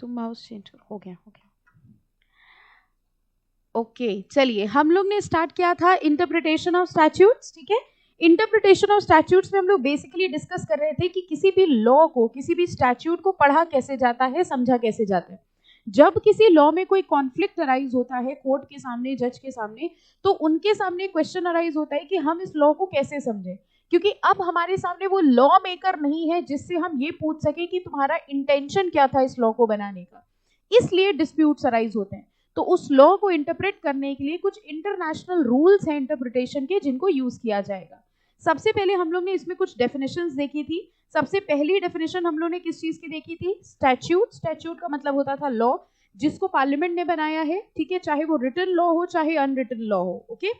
तुम mouse change हो गया ओके चलिए हम लोग ने स्टार्ट किया था इंटरप्रिटेशन ऑफ स्टैट्यूट्स। ठीक है, इंटरप्रिटेशन ऑफ स्टैट्यूट्स में हम लोग बेसिकली डिस्कस कर रहे थे कि किसी भी लॉ को, किसी भी स्टैट्यूट को पढ़ा कैसे जाता है, समझा कैसे जाता है। जब किसी लॉ में कोई कॉन्फ्लिक्ट अराइज होता है कोर्ट के सामने, जज के सामने, तो उनके सामने क्वेश्चन अराइज होता है कि हम इस लॉ को कैसे समझें, क्योंकि अब हमारे सामने वो लॉ मेकर नहीं है जिससे हम ये पूछ सके कि तुम्हारा इंटेंशन क्या था इस लॉ को बनाने का। इसलिए डिस्प्यूट्स अराइज होते हैं। तो उस लॉ को इंटरप्रेट करने के लिए कुछ इंटरनेशनल रूल्स हैं इंटरप्रिटेशन के, जिनको यूज किया जाएगा। सबसे पहले हम लोग ने इसमें कुछ डेफिनेशंस देखी थी। सबसे पहली डेफिनेशन हम लोग ने किस चीज की देखी थी? स्टैट्यूट। स्टैट्यूट का मतलब होता था लॉ जिसको पार्लियामेंट ने बनाया है, ठीक है, चाहे वो रिटन लॉ हो चाहे अनरिटन लॉ हो। ओके,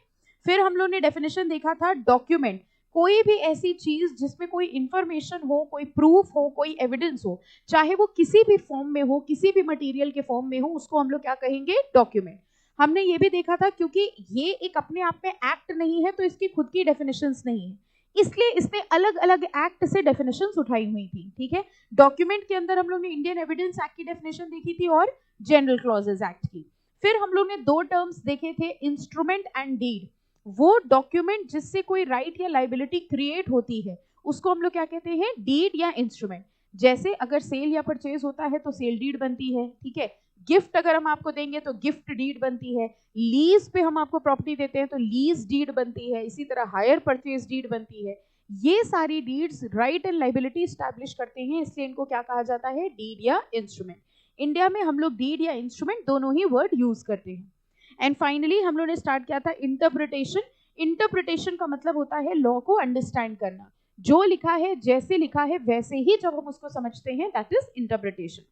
फिर हम लोग ने डेफिनेशन देखा था डॉक्यूमेंट, कोई भी ऐसी चीज जिसमें कोई इंफॉर्मेशन हो, कोई प्रूफ हो, कोई एविडेंस हो, चाहे वो किसी भी फॉर्म में हो, किसी भी मटेरियल के फॉर्म में हो, उसको हम लोग क्या कहेंगे? डॉक्यूमेंट। हमने ये भी देखा था क्योंकि ये एक अपने आप में एक्ट नहीं है तो इसकी खुद की डेफिनेशंस नहीं है, इसलिए इसने अलग अलग एक्ट से डेफिनेशंस उठाई हुई थी। ठीक है, डॉक्यूमेंट के अंदर हम लोग ने इंडियन एविडेंस एक्ट की डेफिनेशन देखी थी और जनरल क्लॉजेस एक्ट की। फिर हम लोग ने दो टर्म्स देखे थे, इंस्ट्रूमेंट एंड डीड। वो डॉक्यूमेंट जिससे कोई राइट या लाइबिलिटी क्रिएट होती है उसको हम लोग क्या कहते हैं? डीड या इंस्ट्रूमेंट। जैसे अगर सेल या परचेज होता है तो सेल डीड बनती है, ठीक है। गिफ्ट अगर हम आपको देंगे तो गिफ्ट डीड बनती है। लीज पे हम आपको प्रॉपर्टी देते हैं तो लीज डीड बनती है। इसी तरह हायर परचेज डीड बनती है। ये सारी deeds right and liability establish करते हैं, इसलिए इनको क्या कहा जाता है? डीड या इंस्ट्रूमेंट। इंडिया में हम लोग डीड या इंस्ट्रूमेंट दोनों ही वर्ड यूज करते हैं। एंड फाइनली हम लोगों ने स्टार्ट किया था इंटरप्रिटेशन। इंटरप्रिटेशन का मतलब होता है लॉ को अंडरस्टैंड करना, जो लिखा है, जैसे लिखा है वैसे ही जब हम उसको समझते हैं, दैट इज इंटरप्रिटेशन।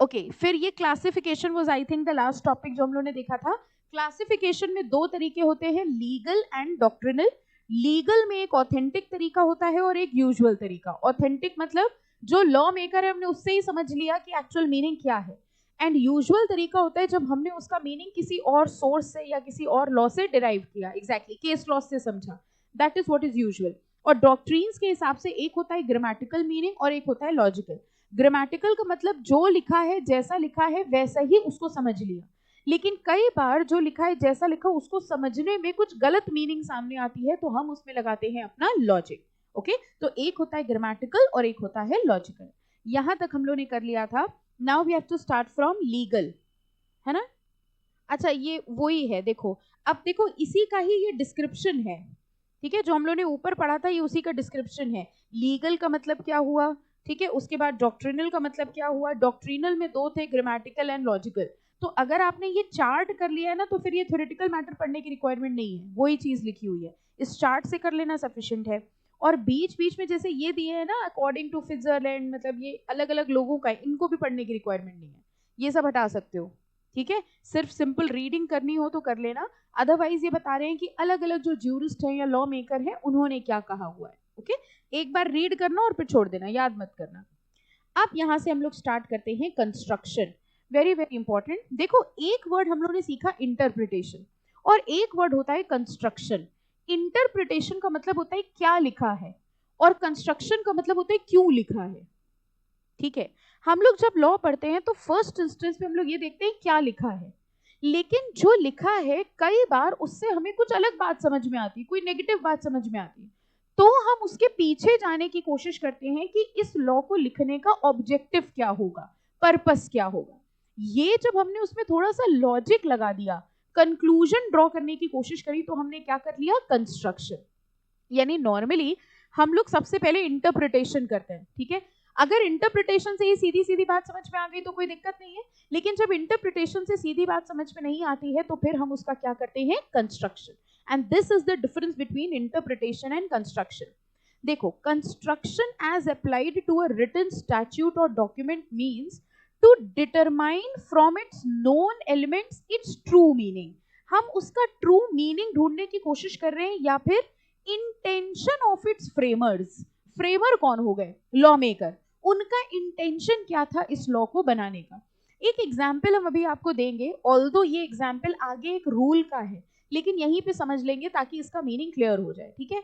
ओके, फिर ये classification was I think the last topic जो हम लोगों ने देखा था। क्लासिफिकेशन में दो तरीके होते हैं, लीगल एंड डॉक्ट्रिनल। लीगल में एक ऑथेंटिक तरीका होता है और एक यूजुअल तरीका। ऑथेंटिक मतलब जो लॉ मेकर है हमने उससे ही समझ लिया कि एक्चुअल मीनिंग क्या है, एंड यूजुअल तरीका होता है जब हमने उसका मीनिंग किसी और सोर्स से या किसी और लॉ से डिराइव किया, एग्जैक्टली केस लॉ से समझा, that is what is usual. और डॉक्ट्रीन्स के हिसाब से एक होता है ग्रामेटिकल मीनिंग और एक होता है लॉजिकल। ग्रामेटिकल का मतलब जो लिखा है, जैसा लिखा है वैसा ही उसको समझ लिया, लेकिन कई बार जो लिखा है, जैसा लिखा, उसको समझने में कुछ गलत मीनिंग सामने आती है तो हम उसमें लगाते हैं अपना लॉजिक। ओके, तो एक होता है ग्रामेटिकल और एक होता है लॉजिकल। यहां तक हम लोग ने कर लिया था। Now we have to start from legal, है ना? अच्छा, ये वही है, देखो अब देखो इसी का ही ये डिस्क्रिप्शन है, ठीक है, जो हम लोगों ने ऊपर पढ़ा था ये उसी का डिस्क्रिप्शन है। लीगल का मतलब क्या हुआ, ठीक है, उसके बाद डॉक्ट्रिनल का मतलब क्या हुआ। डॉक्ट्रिनल में दो थे, ग्रामेटिकल एंड लॉजिकल। तो अगर आपने ये चार्ट कर लिया है ना तो फिर ये थ्योरेटिकल मैटर पढ़ने की रिक्वायरमेंट नहीं है, वही चीज लिखी हुई है, इस चार्ट से कर लेना सफिशिएंट है। और बीच बीच में जैसे ये दिए है ना, अकॉर्डिंग टू स्विट्जरलैंड, मतलब ये अलग अलग लोगों का है, इनको भी पढ़ने की रिक्वायरमेंट नहीं है, ये सब हटा सकते हो, ठीक है। सिर्फ सिंपल रीडिंग करनी हो तो कर लेना, अदरवाइज ये बता रहे हैं कि अलग अलग जो ज्यूरिस्ट हैं या लॉ मेकर हैं उन्होंने क्या कहा हुआ है। ओके, एक बार रीड करना और फिर छोड़ देना, याद मत करना। अब यहां से हम लोग स्टार्ट करते हैं कंस्ट्रक्शन। Very very important. देखो एक वर्ड हम लोगों ने सीखा इंटरप्रिटेशन और एक वर्ड होता है कंस्ट्रक्शन। इंटरप्रिटेशन का मतलब होता है क्या लिखा है और कंस्ट्रक्शन का मतलब होता है क्यों लिखा है, ठीक है। हम लोग जब लॉ पढ़ते हैं तो फर्स्ट इंस्टेंस में हम लोग ये देखते हैं क्या लिखा है, लेकिन जो लिखा है कई बार उससे हमें कुछ अलग बात समझ में आती, कोई नेगेटिव बात समझ में आती, तो हम उसके पीछे जाने की कोशिश करते हैं कि इस लॉ को लिखने का ऑब्जेक्टिव क्या होगा, पर्पस क्या होगा। ये जब हमने उसमें थोड़ा सा लॉजिक लगा दिया, कंक्लूजन ड्रॉ करने की कोशिश करी, तो हमने क्या कर लिया? कंस्ट्रक्शन। यानी नॉर्मली हम लोग सबसे पहले इंटरप्रिटेशन करते हैं, ठीक है। अगर इंटरप्रिटेशन से ही सीधी सीधी बात समझ में आ गई तो कोई दिक्कत नहीं है, लेकिन जब इंटरप्रिटेशन से सीधी बात समझ में नहीं आती है तो फिर हम उसका क्या करते हैं? Construction. And this is the difference between interpretation and construction. देखो, construction as applied to a written statute और document means to determine from its known elements its true meaning. हम उसका ट्रू मीनिंग ढूंढने की कोशिश कर रहे हैं, या फिर intention of it's framers. Framer कौन हो गए? Law maker. उनका इंटेंशन क्या था इस लॉ को बनाने का। एक एग्जाम्पल हम अभी आपको देंगे, ऑल्दो ये एग्जाम्पल आगे एक रूल का है, लेकिन यहीं पे समझ लेंगे ताकि इसका मीनिंग क्लियर हो जाए, ठीक है।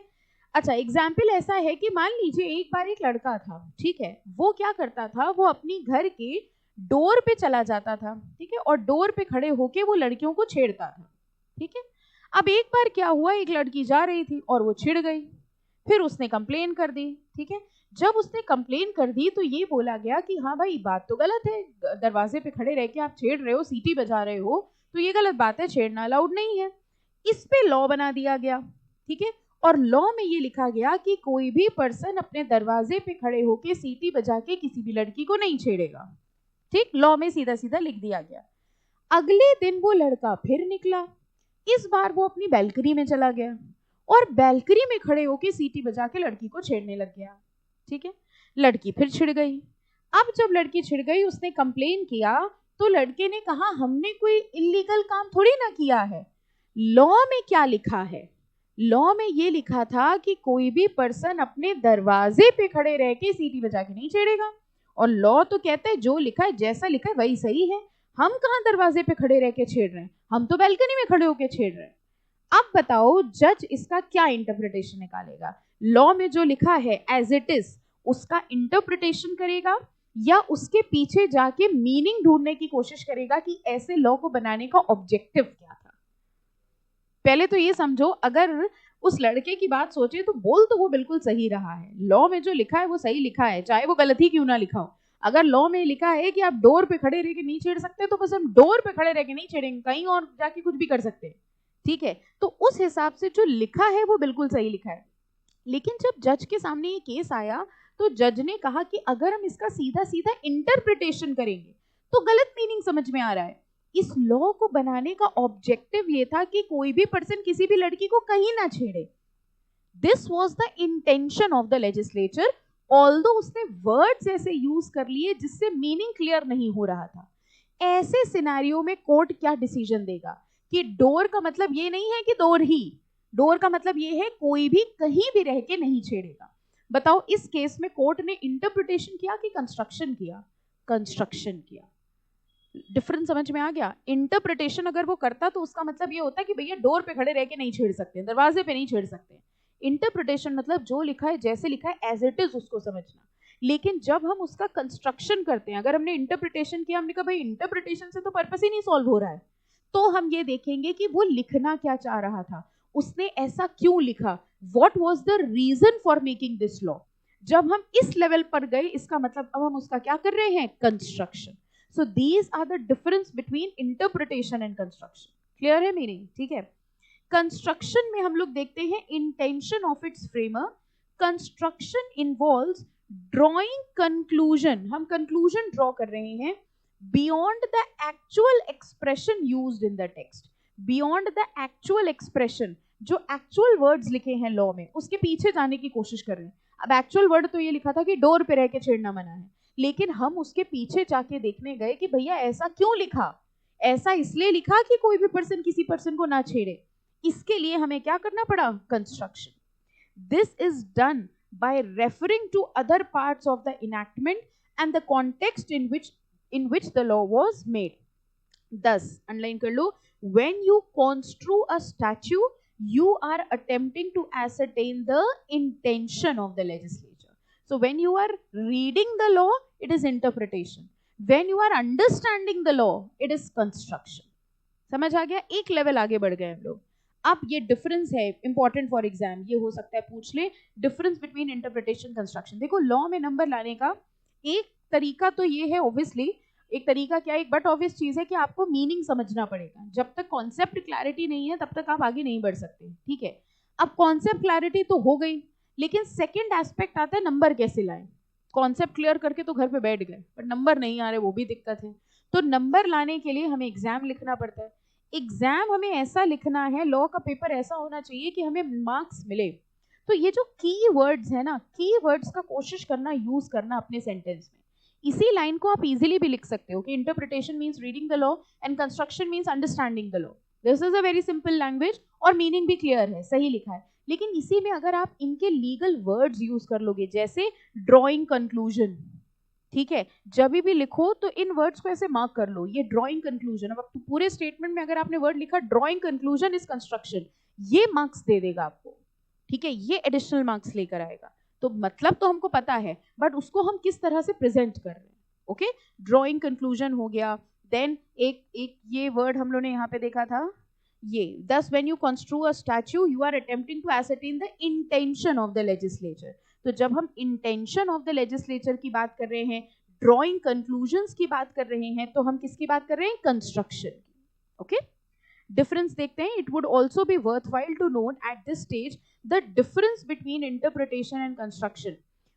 अच्छा, एग्जाम्पल ऐसा है कि मान लीजिए एक बार एक लड़का था, ठीक है, वो क्या करता था, वो अपनी घर के डोर पे चला जाता था, ठीक है, और डोर पे खड़े होके वो लड़कियों को छेड़ता था, ठीक है। अब एक बार क्या हुआ, एक लड़की जा रही थी और वो छिड़ गई, फिर उसने कंप्लेन कर दी, ठीक है। जब उसने कंप्लेन कर दी तो ये बोला गया कि हाँ भाई बात तो गलत है, दरवाजे पे खड़े रह के आप छेड़ रहे हो, सीटी बजा रहे हो, तो ये गलत बात है, छेड़ना अलाउड नहीं है। इस पे लॉ बना दिया गया, ठीक है, और लॉ में ये लिखा गया कि कोई भी पर्सन अपने दरवाजे पे खड़े होके सीटी बजा के किसी भी लड़की को नहीं छेड़ेगा, ठीक, लॉ में सीधा सीधा लिख दिया गया। अगले दिन वो लड़का फिर निकला, इस बार वो अपनी बैल्कनी में चला गया और बैल्कनी में खड़े होके सीटी बजा के लड़की को छेड़ने लग गया, ठीक है। लड़की फिर छिड़ गई। अब जब लड़की छिड़ गई, उसने कंप्लेन किया, तो लड़के ने कहा हमने कोई इलीगल काम थोड़ी ना किया है। लॉ में क्या लिखा है, लॉ में ये लिखा था कि कोई भी पर्सन अपने दरवाजे पे खड़े रह के सीटी बजा के नहीं छेड़ेगा, और लॉ तो कहता है जो लिखा है, जैसा लिखा है वही सही है। हम कहाँ दरवाजे पे खड़े रह के छेड़ रहे हैं, हम तो बैल्कनी में खड़े होके छेड़ रहे हैं। अब बताओ जज इसका क्या इंटरप्रिटेशन निकालेगा, लॉ में जो लिखा है एज इट इज उसका इंटरप्रिटेशन करेगा, या उसके पीछे जाके मीनिंग ढूंढने की कोशिश करेगा कि ऐसे लॉ को बनाने का ऑब्जेक्टिव क्या था। पहले तो ये समझो, अगर उस लड़के की बात सोचे तो बोल तो वो बिल्कुल सही रहा है, लॉ में जो लिखा है वो सही लिखा है, चाहे वो गलत ही क्यों ना लिखा हो। अगर लॉ में लिखा है कि आप डोर पे खड़े रह के नहीं छेड़ सकते, तो बस हम डोर पे खड़े रह के नहीं छेड़ेंगे, कहीं और जाके कुछ भी कर सकते हैं, ठीक है। तो उस हिसाब से जो लिखा है वो बिल्कुल सही लिखा है। लेकिन जब जज के सामने ये केस आया तो जज ने कहा कि अगर हम इसका सीधा सीधा इंटरप्रिटेशन करेंगे तो गलत मीनिंग समझ में आ रहा है। इस लॉ को बनाने का ऑब्जेक्टिव ये था कि कोई भी पर्सन किसी भी लड़की को कहीं ना छेड़े। This was the intention of the legislature, although उसने वर्ड्स ऐसे यूज कर लिए जिससे मीनिंग क्लियर नहीं हो रहा था। ऐसे सिनेरियो में कोर्ट क्या डिसीजन देगा कि डोर का मतलब ये नहीं है कि डोर ही, डोर का मतलब ये है कोई भी कहीं भी रह के नहीं छेड़ेगा। बताओ इस केस में कोर्ट ने इंटरप्रिटेशन किया कि कंस्ट्रक्शन किया? कंस्ट्रक्शन किया। डिफरेंस समझ में आ गया? इंटरप्रिटेशन अगर वो करता तो उसका मतलब ये होता कि भैया डोर पे खड़े रह के नहीं छेड़ सकते, दरवाजे पे नहीं छेड़ सकते। इंटरप्रिटेशन मतलब जो लिखा है जैसे लिखा है एज इट इज उसको समझना। लेकिन जब हम उसका कंस्ट्रक्शन करते हैं, अगर हमने इंटरप्रिटेशन किया, हमने कहा भाई इंटरप्रिटेशन से तो पर्पस ही नहीं सॉल्व हो रहा है, तो हम ये देखेंगे कि वो लिखना क्या चाह रहा था, उसने ऐसा क्यों लिखा, what was the reason for making this law. जब हम इस लेवल पर गए, इसका मतलब अब हम उसका क्या कर रहे हैं, construction. So these are the difference between interpretation and construction. Clear है मीनिंग? ठीक है। कंस्ट्रक्शन में हम लोग देखते हैं intention of its framer. Construction involves drawing conclusion, हम कंक्लूजन ड्रॉ कर रहे हैं beyond the actual expression used in the text. Beyond the actual expression, जो एक्चुअल वर्ड्स लिखे हैं लॉ में उसके पीछे जाने की कोशिश कर रहे हैं। अब एक्चुअल वर्ड तो ये लिखा था कि डोर पे रह के छेड़ना मना है, लेकिन हम उसके पीछे जाके देखने गए कि भैया ऐसा क्यों लिखा, ऐसा इसलिए लिखा कि कोई भी पर्सन किसी पर्सन को ना छेड़े। इसके लिए हमें क्या करना पड़ा, construction. This is done by referring to other parts of the enactment and the context in which the law was made. Thus, underline कर लो, when you construe a statute, you are attempting to ascertain the intention of the legislature. So when you are reading the law, it is interpretation. When you are understanding the law, it is construction. समझ आ गया? एक level आगे बढ़ गए हम लोग। अब ये डिफरेंस है इंपॉर्टेंट फॉर एग्जाम, ये हो सकता है पूछ ले, डिफरेंस बिटवीन इंटरप्रिटेशन कंस्ट्रक्शन। देखो लॉ में नंबर लाने का एक तरीका तो ये है, ऑब्वियसली एक तरीका क्या है, एक बट ऑब्वियस चीज है कि आपको मीनिंग समझना पड़ेगा। जब तक कॉन्सेप्ट क्लैरिटी नहीं है तब तक आप आगे नहीं बढ़ सकते, ठीक है। अब कॉन्सेप्ट क्लैरिटी तो हो गई, लेकिन सेकेंड एस्पेक्ट आता है नंबर कैसे लाए। कॉन्सेप्ट क्लियर करके तो घर पे बैठ गए, पर नंबर नहीं आ रहे, वो भी दिक्कत है। तो नंबर लाने के लिए हमें एग्जाम लिखना पड़ता है। एग्जाम हमें ऐसा लिखना है, लॉ का पेपर ऐसा होना चाहिए कि हमें मार्क्स मिले। तो ये जो की वर्ड्स है ना, की वर्ड्स का कोशिश करना यूज करना अपने सेंटेंस में। इसी लाइन को आप इजीली भी लिख सकते हो कि interpretation means reading the law and construction means understanding the law. This is a very simple language और मीनिंग भी क्लियर है, सही लिखा है। लेकिन इसी में अगर आप इनके लीगल वर्ड्स यूज कर लोगे, जैसे ड्रॉइंग कंक्लूजन, ठीक है, जब भी लिखो तो इन वर्ड्स को ऐसे मार्क कर लो, ये ड्रॉइंग कंक्लूजन। अब पूरे स्टेटमेंट में अगर आपने वर्ड लिखा ड्रॉइंग कंक्लूजन इज कंस्ट्रक्शन, ये मार्क्स दे देगा आपको, ठीक है, ये एडिशनल मार्क्स लेकर आएगा। तो मतलब तो हमको पता है, बट उसको हम किस तरह से प्रेजेंट कर रहे हैं, ओके, ड्रॉइंग कंक्लूजन हो गया। देन एक ये वर्ड हम लोग ने यहाँ पे देखा था, ये thus when you construe a statute you are attempting to ascertain the intention of the legislature। तो जब हम intention of the legislature की बात कर रहे हैं, drawing conclusions की बात कर रहे हैं, तो हम किसकी बात कर रहे हैं? construction की। ओके, डिफरेंस देखते हैं। It would also be worthwhile to note at this stage the difference between interpretation and construction.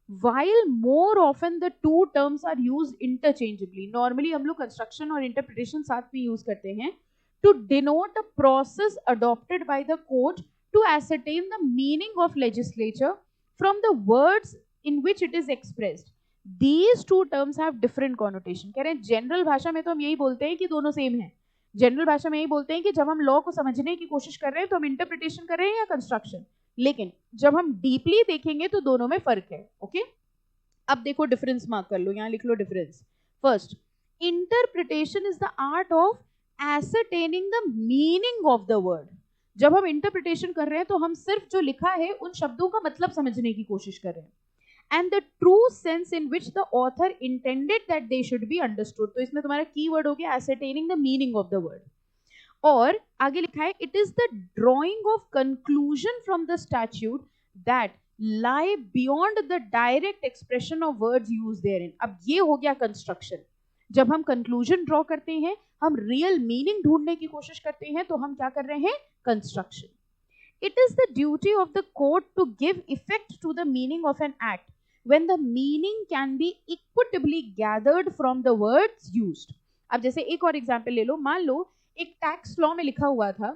while more often the two terms are used interchangeably, normally हम लोग कंस्ट्रक्शन और इंटरप्रिटेशन साथ में use करते हैं to denote a process adopted by the court to ascertain the meaning of legislature from the words in which it is expressed. These two terms have different connotation। कह रहे हैं general भाषा में तो हम यही बोलते हैं कि दोनों सेम है, जनरल भाषा में यही बोलते हैं कि जब हम लॉ को समझने की कोशिश कर रहे हैं तो हम इंटरप्रिटेशन कर रहे हैं या कंस्ट्रक्शन, लेकिन जब हम डीपली देखेंगे तो दोनों में फर्क है। ओके, अब देखो डिफरेंस मार्क कर लो, यहां लिख लो difference. First, interpretation is the art of ascertaining the meaning of the word। जब हम इंटरप्रिटेशन कर रहे हैं तो हम सिर्फ जो लिखा है उन शब्दों का मतलब समझने की कोशिश कर रहे हैं। and the true sense in which the author intended that they should be understood। तो इसमें तुम्हारा कीवर्ड हो गया ascertaining the meaning of the word। और आगे लिखा है it is the drawing of conclusion from the statute that lie beyond the direct expression of words used therein। अब ये हो गया कंस्ट्रक्शन। जब हम कंक्लूजन ड्रॉ करते हैं, हम रियल मीनिंग ढूंढने की कोशिश करते हैं, तो हम क्या कर रहे हैं? Construction. It is the duty of the court to give effect to the meaning of an act when the meaning can be equitably gathered from the words used. अब जैसे एक और एग्जांपल ले लो, मान लो एक टैक्स लॉ में लिखा हुआ था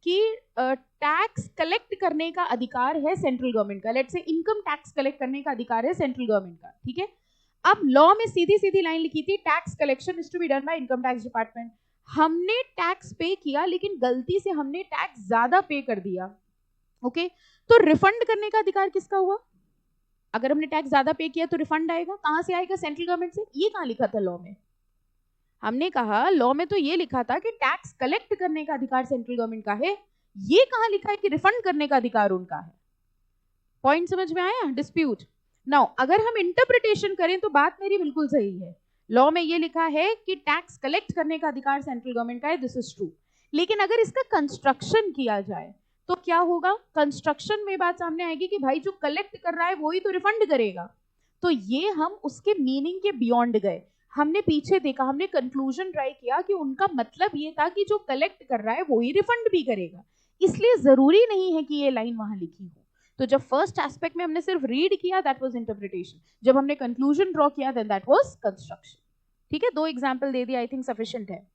कि टैक्स कलेक्ट करने का अधिकार है सेंट्रल गवर्नमेंट का, let's say income tax collect करने का अधिकार है सेंट्रल गवर्नमेंट का, ठीक है। अब लॉ में सीधी सीधी लाइन लिखी थी tax collection is to be done by income tax department. हमने टैक्स पे किया लेकिन गलती से हमने टैक्स ज्यादा पे कर दिया, ओके, तो रिफंड करने का अधिकार किसका हुआ? अगर हमने टैक्स ज्यादा पे किया तो रिफंड आएगा, कहां से आएगा? सेंट्रल गवर्नमेंट से। ये कहां लिखा था लॉ में? हमने कहा लॉ में तो ये लिखा था कि टैक्स कलेक्ट करने का अधिकार सेंट्रल गवर्नमेंट का है, ये कहां लिखा है कि रिफंड करने का अधिकार उनका है? पॉइंट समझ में आया? डिस्प्यूट। नाउ अगर हम इंटरप्रिटेशन करें तो बात मेरी बिल्कुल सही है, लॉ में ये लिखा है कि टैक्स कलेक्ट करने का अधिकार सेंट्रल गवर्नमेंट का है, दिस इज ट्रू। लेकिन अगर इसका कंस्ट्रक्शन किया जाए तो क्या होगा? कंस्ट्रक्शन में बात सामने आएगी कि भाई जो कलेक्ट कर रहा है वही तो रिफंड करेगा। तो ये हम उसके मीनिंग के बियॉन्ड गए, हमने पीछे देखा, हमने कंक्लूजन ट्राई किया कि उनका मतलब ये था कि जो कलेक्ट कर रहा है वही रिफंड भी करेगा, इसलिए जरूरी नहीं है कि ये लाइन वहां लिखी हो। तो जब फर्स्ट एस्पेक्ट में हमने सिर्फ रीड किया दैट वाज इंटरप्रिटेशन, जब हमने कंक्लूजन ड्रॉ किया देन दैट वाज कंस्ट्रक्शन। ठीक है, 2 एग्जांपल दे दिया, आई थिंक सफिशिएंट है।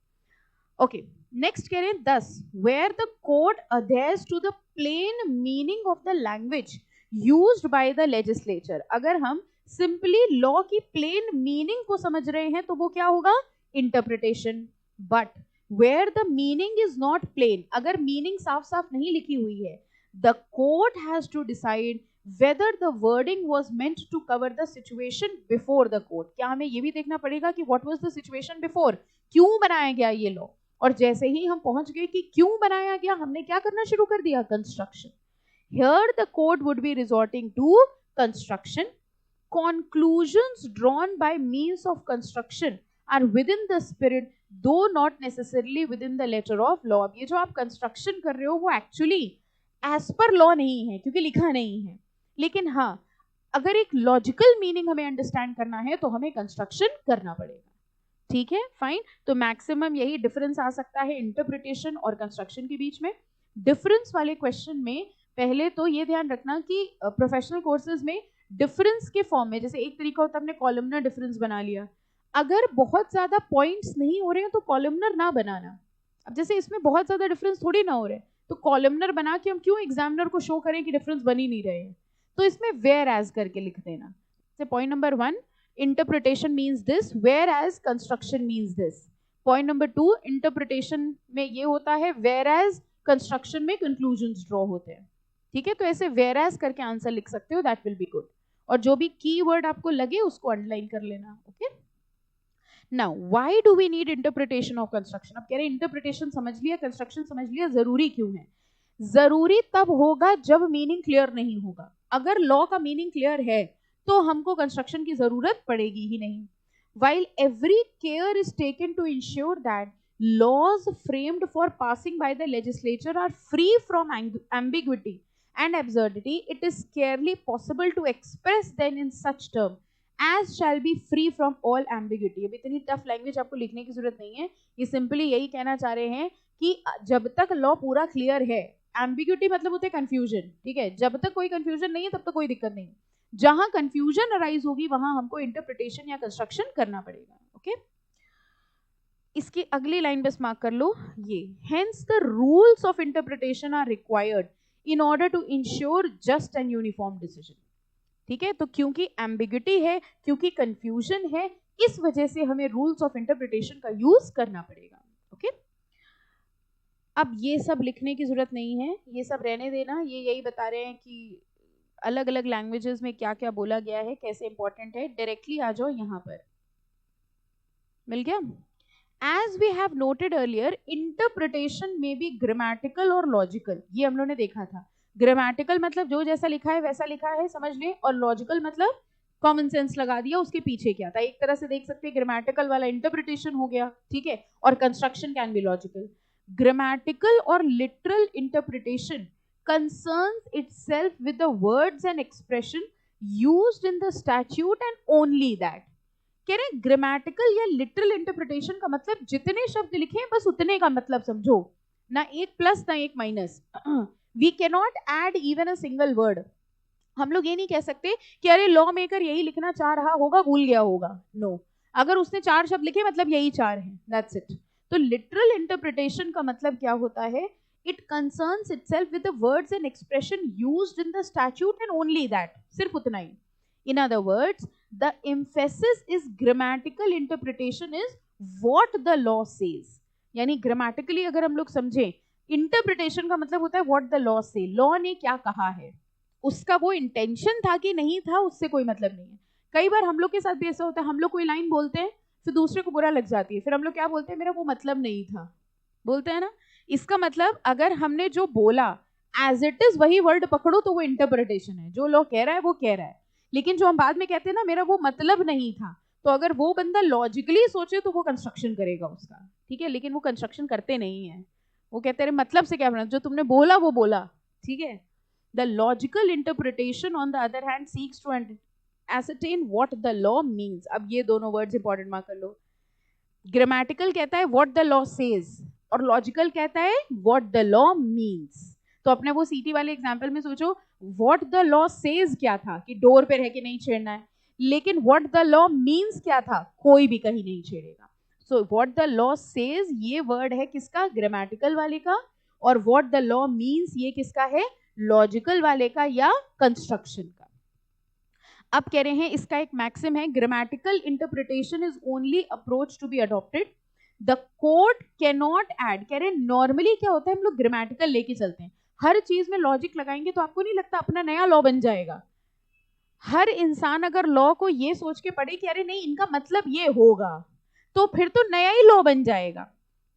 ओके, नेक्स्ट कह रहे हैं 10 where the court adheres to the plain meaning of the language used by the legislature. अगर हम सिंपली लॉ की प्लेन मीनिंग को समझ रहे हैं तो वो क्या होगा? Interpretation. But where the meaning is not plain, अगर मीनिंग साफ साफ नहीं लिखी हुई है, the court has to decide whether the wording was meant to cover the situation before the court। क्या हमें ये भी देखना पड़ेगा कि what was the situation before, क्यों बनाया गया ये लॉ, और जैसे ही हम पहुंच गए कि क्यों बनाया गया, हमने क्या करना शुरू कर दिया? Construction. Here the court would be resorting to construction. Conclusions drawn by means of construction are within the spirit though not necessarily within the letter of law। ये जो आप कंस्ट्रक्शन कर रहे हो वो एक्चुअली एज पर लॉ नहीं है क्योंकि लिखा नहीं है, लेकिन हाँ अगर एक लॉजिकल मीनिंग हमें अंडरस्टैंड करना है तो हमें कंस्ट्रक्शन करना पड़ेगा। ठीक है, फाइन। तो मैक्सिमम यही डिफरेंस आ सकता है इंटरप्रिटेशन और कंस्ट्रक्शन के बीच में। डिफरेंस वाले क्वेश्चन में पहले तो ये ध्यान रखना कि प्रोफेशनल कोर्सेज में डिफरेंस के फॉर्म में, जैसे एक तरीका होता है हमने कॉलमनर डिफरेंस बना लिया, अगर बहुत ज्यादा पॉइंट्स नहीं हो रहे हैं तो कॉलमनर ना बनाना। अब जैसे इसमें बहुत ज्यादा डिफरेंस थोड़ी ना हो रहे हैं तो कॉलमनर बना के हम क्यों एग्जामिनर को शो करें कि डिफरेंस बन ही नहीं रहे हैं, तो इसमें वेयर एज करके लिख देना। जैसे point number 1 interpretation means this, whereas construction means this. Point number 2 interpretation में ये होता है, वेयर एज कंस्ट्रक्शन में कंक्लूजन्स ड्रॉ होते हैं। ठीक है, तो ऐसे वेयर एज करके आंसर लिख सकते हो, दैट विल बी गुड। और जो भी की वर्ड आपको लगे उसको अंडरलाइन कर लेना। Okay, now why do we need interpretation of construction? अब कह रहे हैं इंटरप्रिटेशन समझ लिया, कंस्ट्रक्शन समझ लिया, जरूरी क्यों है? जरूरी तब होगा जब मीनिंग क्लियर नहीं होगा। अगर लॉ का मीनिंग क्लियर है तो हमको कंस्ट्रक्शन की जरूरत पड़ेगी ही नहीं। while every care is taken to ensure that laws framed for passing by the legislature are free from ambiguity and absurdity, it is scarcely possible to express them in such terms as shall be free from all ambiguity. अब इतनी tough language आपको लिखने की जरूरत नहीं है, ये simply यही कहना चाह रहे हैं कि जब तक लॉ पूरा क्लियर है, एम्बिग्यूटी मतलब होता है कंफ्यूजन, ठीक है, जब तक कोई कंफ्यूजन नहीं है तब तक कोई दिक्कत नहीं। जहां कंफ्यूजन अराइज होगी वहां हमको इंटरप्रिटेशन या कंस्ट्रक्शन करना पड़ेगा। ओके, इसकी अगली लाइन बस मार्क कर लो, ये hence the rules of interpretation are required in order to ensure just and uniform decision. ठीक है, तो क्योंकि एम्बिग्यूटी है, क्योंकि कंफ्यूजन है, इस वजह से हमें रूल्स ऑफ इंटरप्रिटेशन का यूज करना पड़ेगा। ओके, अब ये सब लिखने की जरूरत नहीं है, ये सब रहने देना, ये यही बता रहे हैं कि अलग अलग लैंग्वेजेस में क्या क्या बोला गया है, कैसे इंपॉर्टेंट है। डायरेक्टली आ जाओ यहाँ पर, मिल गया। As we have noted earlier, interpretation में बी ग्रामेटिकल और लॉजिकल, ये हम लोगों ने देखा था। ग्रामेटिकल मतलब जो जैसा लिखा है वैसा लिखा है, समझ लें, और लॉजिकल मतलब कॉमन सेंस लगा दिया, उसके पीछे क्या था। एक तरह से देख सकते हैं ग्रामेटिकल वाला इंटरप्रिटेशन हो गया, ठीक है, और construction can be logical. Grammatical और literal interpretation concerns itself with the words and expression used in the statute and only that। कह रहे ग्रामेटिकल या लिटरल इंटरप्रिटेशन का मतलब जितने शब्द लिखे हैं बस उतने का मतलब समझो, ना एक प्लस ना एक minus. We can not add even a single word. हम लोग ये नहीं कह सकते कि अरे लॉ मेकर यही लिखना चाह रहा होगा, भूल गया होगा। नो, अगर उसने 4 शब्द लिखे मतलब यही 4 हैं, दैट्स इट। तो लिटरल इंटरप्रिटेशन का मतलब क्या होता है, it concerns itself with the words and expression used in the statute and only that, सिर्फ उतना ही। In other words, the emphasis is grammatical interpretation is what the law says। यानी grammatically अगर हम लोग समझें, interpretation का मतलब होता है what the law say, law ने क्या कहा है, उसका वो intention था कि नहीं था उससे कोई मतलब नहीं है। कई बार हम लोग के साथ भी ऐसा होता है, हम लोग कोई लाइन बोलते हैं फिर दूसरे को बुरा लग जाती है, फिर हम लोग क्या बोलते हैं, मेरा वो मतलब नहीं था, बोलते हैं ना। इसका मतलब अगर हमने जो बोला एज इट इज वही वर्ड पकड़ो तो वो इंटरप्रिटेशन है, जो लॉ कह रहा है वो कह रहा है। लेकिन जो हम बाद में कहते हैं ना मेरा वो मतलब नहीं था, तो अगर वो बंदा लॉजिकली सोचे तो वो कंस्ट्रक्शन करेगा उसका, ठीक है, लेकिन वो कंस्ट्रक्शन करते नहीं है, वो कहते हैं मतलब से क्या बना, जो तुमने बोला वो बोला, ठीक है। The logical interpretation on the other hand seeks to ascertain what the law means। अब ये दोनों वर्ड्स इंपॉर्टेंट मार्क कर लो। ग्रामेटिकल कहता है what the law says और लॉजिकल कहता है what the law means। तो अपने वो सीटी वाले एग्जाम्पल में सोचो, what the law says क्या था कि डोर पे रह के नहीं छेड़ना है, लेकिन what the law means क्या था, कोई भी कहीं नहीं छेड़ेगा। सो what the law says ये वर्ड है किसका, ग्रामेटिकल वाले का, और what the law means ये किसका है, लॉजिकल वाले का या कंस्ट्रक्शन का। अब कह रहे हैं इसका एक मैक्सिम है, grammatical interpretation is only approach to be adopted, the court can not add. कह रहे हैं नॉर्मली क्या होता है, हम लोग ग्रामेटिकल लेके चलते हैं, हर चीज में लॉजिक लगाएंगे तो आपको नहीं लगता अपना नया लॉ बन जाएगा। हर इंसान अगर लॉ को ये सोच के पढ़े कि अरे नहीं इनका मतलब ये होगा, तो फिर तो नया ही लॉ बन जाएगा।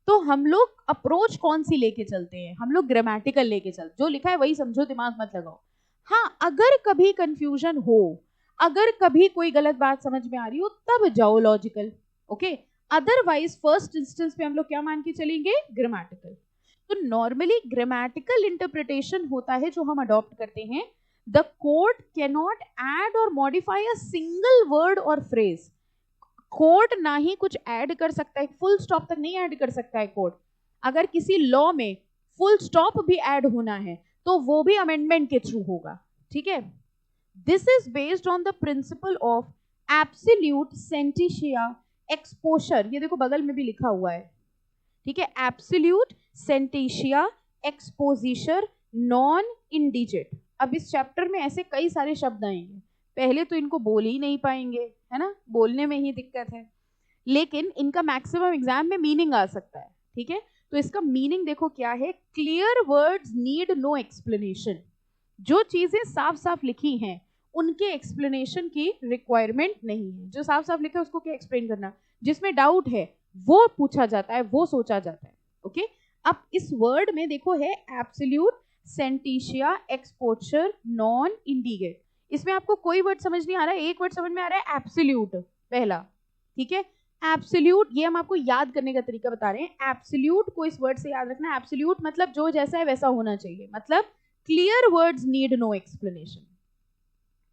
तो हम लोग अप्रोच कौन सी लेके चलते हैं, हम लोग ग्रामेटिकल लेके चलते, जो लिखा है वही समझो, दिमाग मत लगाओ। हाँ, अगर कभी कंफ्यूजन हो, अगर कभी कोई गलत बात समझ में आ रही हो तब जाओ logical, okay. Otherwise first instance पे हम लोग क्या मान के चलेंगे, ग्रामेटिकल। तो नॉर्मली ग्रामेटिकल इंटरप्रिटेशन होता है जो हम अडॉप्ट करते हैं, the court can not add और मॉडिफाई अ सिंगल वर्ड और फ्रेज। कोर्ट ना ही कुछ ऐड कर सकता है, फुल स्टॉप तक नहीं ऐड कर सकता है कोर्ट। अगर किसी लॉ में फुल स्टॉप भी ऐड होना है तो वो भी अमेंडमेंट के थ्रू होगा, ठीक है। This is based on the principle of absolute sententia exposure। ये देखो बगल में भी लिखा हुआ है, ठीक है, absolute sententia exposition non indigit। अब इस चैप्टर में ऐसे कई सारे शब्द आएंगे, पहले तो इनको बोल ही नहीं पाएंगे, है ना, बोलने में ही दिक्कत है, लेकिन इनका मैक्सिमम एग्जाम में मीनिंग आ सकता है, ठीक है। तो इसका मीनिंग देखो क्या है, clear words need no explanation. जो चीजें साफ साफ लिखी हैं उनके एक्सप्लेनेशन की रिक्वायरमेंट नहीं है, जो साफ साफ लिखा है उसको क्या एक्सप्लेन करना, जिसमें डाउट है वो पूछा जाता है, वो सोचा जाता है, ओके। अब इस वर्ड में देखो है एब्सोल्यूट सेंटेंशिया एक्सपोजर नॉन इंडिगेट, इसमें आपको कोई वर्ड समझ नहीं आ रहा है, एक वर्ड समझ में आ रहा है एब्सोल्यूट पहला, ठीक है। एब्सोल्यूट, ये हम आपको याद करने का तरीका बता रहे हैं। एब्सोल्यूट को इस वर्ड से याद रखना। एब्सोल्यूट मतलब जो जैसा है वैसा होना चाहिए, मतलब clear words need no explanation.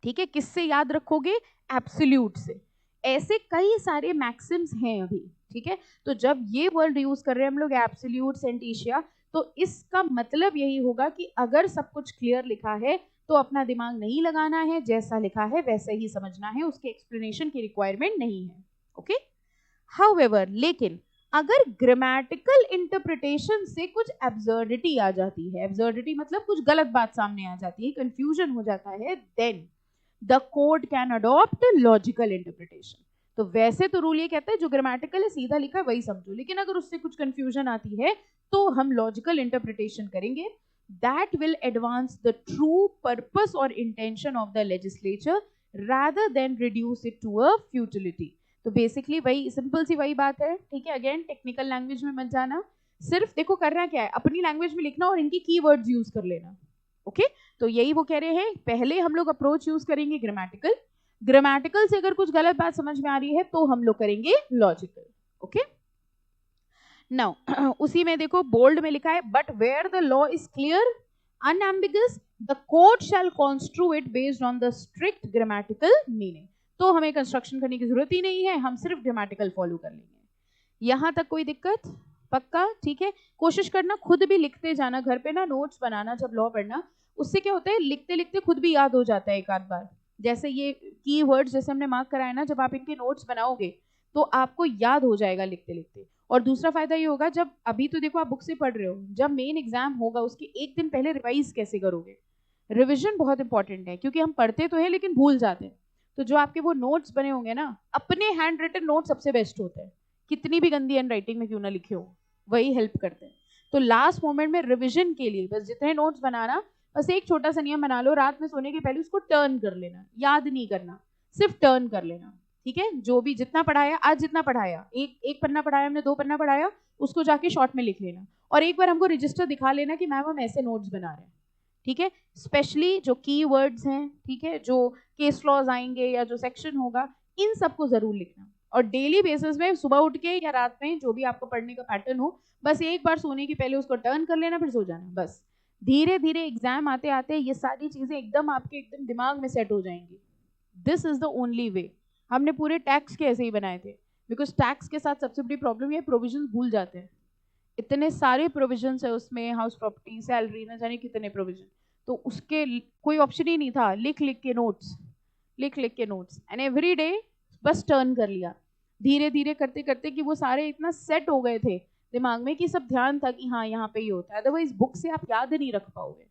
ठीक है, किससे याद रखोगे? एब्सोल्यूट से। ऐसे कई सारे मैक्सिम्स हैं अभी, ठीक है। तो जब ये वर्ड यूज कर रहे हैं हम लोग एब्सोल्यूट, सेंटीशिया, तो इसका मतलब यही होगा कि अगर सब कुछ क्लियर लिखा है तो अपना दिमाग नहीं लगाना है, जैसा लिखा है वैसे ही समझना है, उसके एक्सप्लेनेशन की रिक्वायरमेंट नहीं है। ओके। हाउएवर, लेकिन अगर ग्रामेटिकल इंटरप्रिटेशन से कुछ एब्सर्डिटी आ जाती है, एब्सर्डिटी मतलब कुछ गलत बात सामने आ जाती है, कंफ्यूजन हो जाता है, then the code can adopt logical interpretation. तो वैसे तो रूल ये कहता है जो ग्रामेटिकल है सीधा लिखा है वही समझो, लेकिन अगर उससे कुछ कंफ्यूजन आती है तो हम लॉजिकल इंटरप्रिटेशन करेंगे। That will advance the true purpose और intention of the legislature rather than reduce it to a futility। तो बेसिकली वही सिंपल सी वही बात है, ठीक है। अगेन टेक्निकल लैंग्वेज में मत जाना, सिर्फ देखो करना क्या है, अपनी लैंग्वेज में लिखना और इनकी कीवर्ड्स यूज कर लेना। ओके तो यही वो कह रहे हैं, पहले हम लोग अप्रोच यूज करेंगे ग्रामेटिकल, ग्रामेटिकल से अगर कुछ गलत बात समझ में आ रही है तो हम लोग करेंगे लॉजिकल। ओके नाउ उसी में देखो बोल्ड में लिखा है, but where the law is clear unambiguous the court shall construe it based on the strict grammatical meaning. तो हमें कंस्ट्रक्शन करने की जरूरत ही नहीं है, हम सिर्फ ग्रामेटिकल फॉलो कर लेंगे। यहां तक कोई दिक्कत? पक्का? ठीक है। कोशिश करना खुद भी लिखते जाना, घर पे ना नोट्स बनाना जब लॉ पढ़ना, उससे क्या होता है लिखते लिखते खुद भी याद हो जाता है एक आध बार। जैसे ये की वर्ड्स जैसे हमने मार्क कराया ना, जब आप इनके नोट्स बनाओगे तो आपको याद हो जाएगा लिखते लिखते। और दूसरा फायदा ये होगा, जब अभी तो देखो आप बुक से पढ़ रहे हो, जब मेन एग्जाम होगा उसके एक दिन पहले रिवाइज कैसे करोगे? रिविजन बहुत इंपॉर्टेंट है, क्योंकि हम पढ़ते तो है लेकिन भूल जाते हैं। तो जो आपके वो नोट्स बने होंगे ना, अपने हैंड रिटन नोट सबसे बेस्ट होते हैं, कितनी भी गंदी हैंड राइटिंग में क्यों ना लिखे हो, वही हेल्प करते हैं। तो लास्ट मोमेंट में रिविजन के लिए बस जितने नोट्स बनाना, बस एक छोटा सा नियम बना लो, रात में सोने के पहले उसको टर्न कर लेना, याद नहीं करना, सिर्फ टर्न कर लेना। ठीक है, जो भी जितना पढ़ाया आज, जितना पढ़ाया, एक पन्ना पढ़ाया हमने, 2 पन्ना पढ़ाया, उसको जाके शॉर्ट में लिख लेना, और एक बार हमको रजिस्टर दिखा लेना कि मैम हम ऐसे नोट्स बना रहे हैं। ठीक है, स्पेशली जो की वर्ड्स हैं, ठीक है, जो केस लॉज आएंगे या जो सेक्शन होगा, इन सबको जरूर लिखना। और डेली बेसिस में सुबह उठ के या रात में जो भी आपको पढ़ने का पैटर्न हो, बस एक बार सोने के पहले उसको टर्न कर लेना, फिर सो जाना। बस धीरे धीरे एग्जाम आते आते ये सारी चीजें एकदम आपके एकदम दिमाग में सेट हो जाएंगी। This is the only way. हमने पूरे टैक्स के ऐसे ही बनाए थे, बिकॉज टैक्स के साथ सबसे बड़ी प्रॉब्लम ये प्रोविजन भूल जाते हैं। इतने सारे प्रोविजन है उसमें, हाउस प्रॉपर्टी, सैलरी, न जाने कितने प्रोविजन, तो उसके कोई ऑप्शन ही नहीं था, लिख लिख के नोट्स, लिख लिख के नोट्स, एंड एवरी डे बस टर्न कर लिया। धीरे धीरे करते करते कि वो सारे इतना सेट हो गए थे दिमाग में कि सब ध्यान था कि हाँ यहाँ पे ही होता है, अदरवाइज बुक से आप याद नहीं रख पाओगे।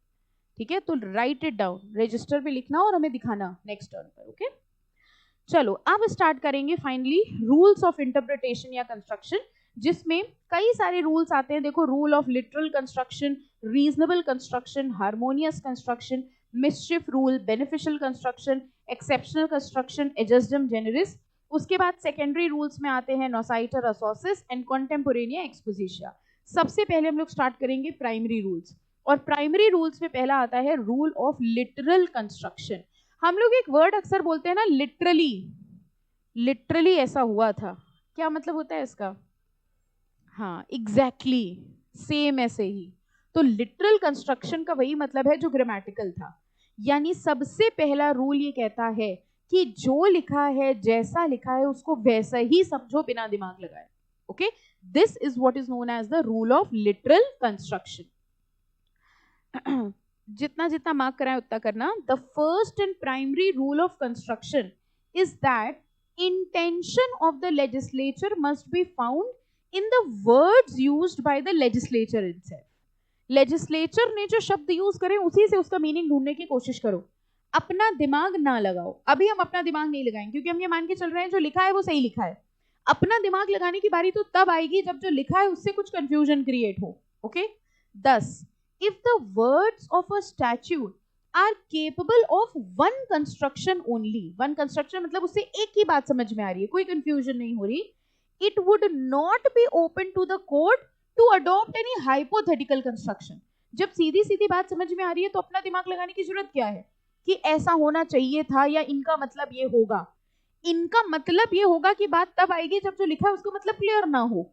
ठीक है, तो राइट इट डाउन, रजिस्टर पे लिखना और हमें दिखाना नेक्स्ट टर्न पर। ओके चलो अब स्टार्ट करेंगे फाइनली रूल्स ऑफ इंटरप्रिटेशन या कंस्ट्रक्शन, जिसमें कई सारे रूल्स आते हैं। देखो, rule of literal construction, reasonable construction, harmonious construction, mischief rule, beneficial construction, exceptional construction, ejusdem generis. उसके बाद सेकेंडरी रूल्स में आते हैं नोसाइटर असोसिस एंड कॉन्टेम्पोरेनिया एक्सपोजिशिया। सबसे पहले हम लोग स्टार्ट करेंगे प्राइमरी रूल्स, और प्राइमरी रूल्स में पहला आता है रूल ऑफ लिटरल कंस्ट्रक्शन। हम लोग एक वर्ड अक्सर बोलते हैं ना, लिटरली, लिटरली ऐसा हुआ था, क्या मतलब होता है इसका? हाँ एग्जैक्टली सेम ऐसे ही। तो लिटरल कंस्ट्रक्शन का वही मतलब है जो ग्रामेटिकल था, यानी सबसे पहला रूल ये कहता है कि जो लिखा है, जैसा लिखा है, उसको वैसा ही समझो बिना दिमाग लगाए। Okay, this is what is known as the rule of literal construction. जितना जितना मार्क कराए उतना करना। The first and primary rule of construction is that intention of the legislature must be found in the words used by the legislature itself. Legislature ने जो शब्द use करे उसी से उसका मीनिंग ढूंढने की कोशिश करो, अपना दिमाग ना लगाओ। अभी हम अपना दिमाग नहीं लगाएंगे क्योंकि हम ये मान के चल रहे हैं जो लिखा है वो सही लिखा है। अपना दिमाग लगाने की बारी तो तब आएगी जब जो लिखा है उससे कुछ कंफ्यूजन क्रिएट हो। Okay, 10 if the words of a statute are capable of one construction only, one construction मतलब उससे एक ही बात समझ में आ रही है, कोई confusion नहीं हो रही, it would not be open to the court to adopt any hypothetical construction। जब सीधी सीधी बात समझ में आ रही है तो अपना दिमाग लगाने की जरूरत क्या है कि ऐसा होना चाहिए था या इनका मतलब ये होगा। इनका मतलब ये होगा कि बात तब आएगी जब जो लिखा है उसका मतलब क्लियर ना हो।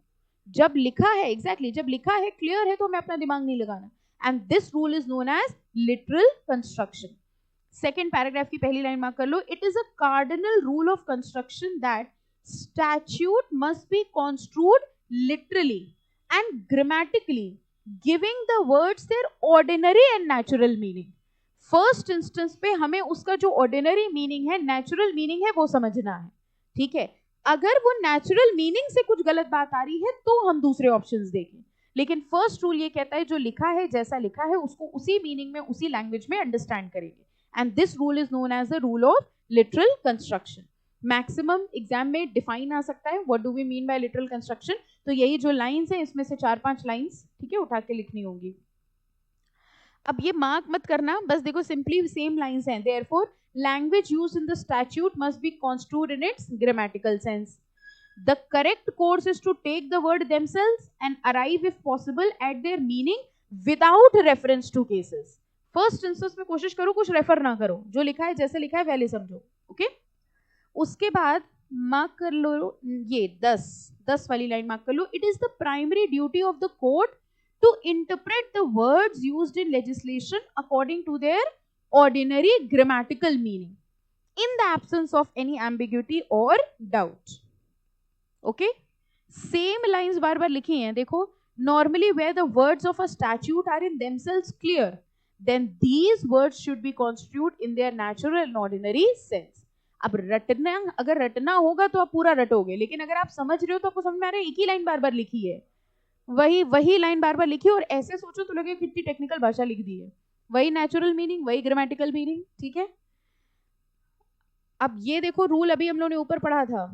जब लिखा है एग्जैक्टली जब लिखा है क्लियर है तो हमें अपना दिमाग नहीं लगाना। And this rule is known as literal construction. Second paragraph की पहली लाइन मार्क कर लो। It is a cardinal rule of construction that statute must be construed literally and grammatically, giving the words their ordinary and natural meaning. First instance पे हमें उसका जो ordinary meaning है, natural meaning है, वो समझना है, ठीक है। अगर वो नेचुरल मीनिंग से कुछ गलत बात आ रही है तो हम दूसरे ऑप्शंस देखें, लेकिन फर्स्ट रूल ये कहता है जो लिखा है, जैसा लिखा है उसको उसी मीनिंग में, उसी लैंग्वेज में अंडरस्टैंड करेंगे। And this rule is known as the rule of literal construction. Maximum exam में डिफाइन आ सकता है, what do we mean by literal construction. तो यही जो लाइंस हैं इसमें से 4-5 लाइंस, ठीक है, उठा के लिखनी होंगी। अब ये मार्क मत करना, बस देखो सिंपली सेम लाइंस हैं। Therefore language used in the statute must be construed in its grammatical sense. The correct course is to take the word themselves and arrive if possible at their meaning without reference to cases. First instance में कोशिश करो कुछ refer ना करो, जो लिखा है जैसे लिखा है वैसे समझो, ओके। उसके बाद मार्क कर लो ये 10 वाली लाइन मार्क कर लो। It is the primary duty of the court to interpret the words used in legislation according to their ordinary grammatical meaning in the absence of any ambiguity or doubt. Okay, same lines बार बार लिखी हैं, देखो। Normally where the words of a statute are in themselves clear, then these words should be construed in their natural and ordinary sense. अब रटना, अगर रटना होगा तो आप पूरा रटोगे, लेकिन अगर आप समझ रहे हो तो आपको समझ में आ रहा है एक ही लाइन बार बार लिखी है, वही लाइन बार बार लिखी, और ऐसे सोचो तो लगे कितनी टेक्निकल भाषा लिख दी है। वही नेचुरल मीनिंग, वही ग्रामेटिकल मीनिंग, ठीक है। अब ये देखो रूल अभी हम लोगों ने ऊपर पढ़ा था,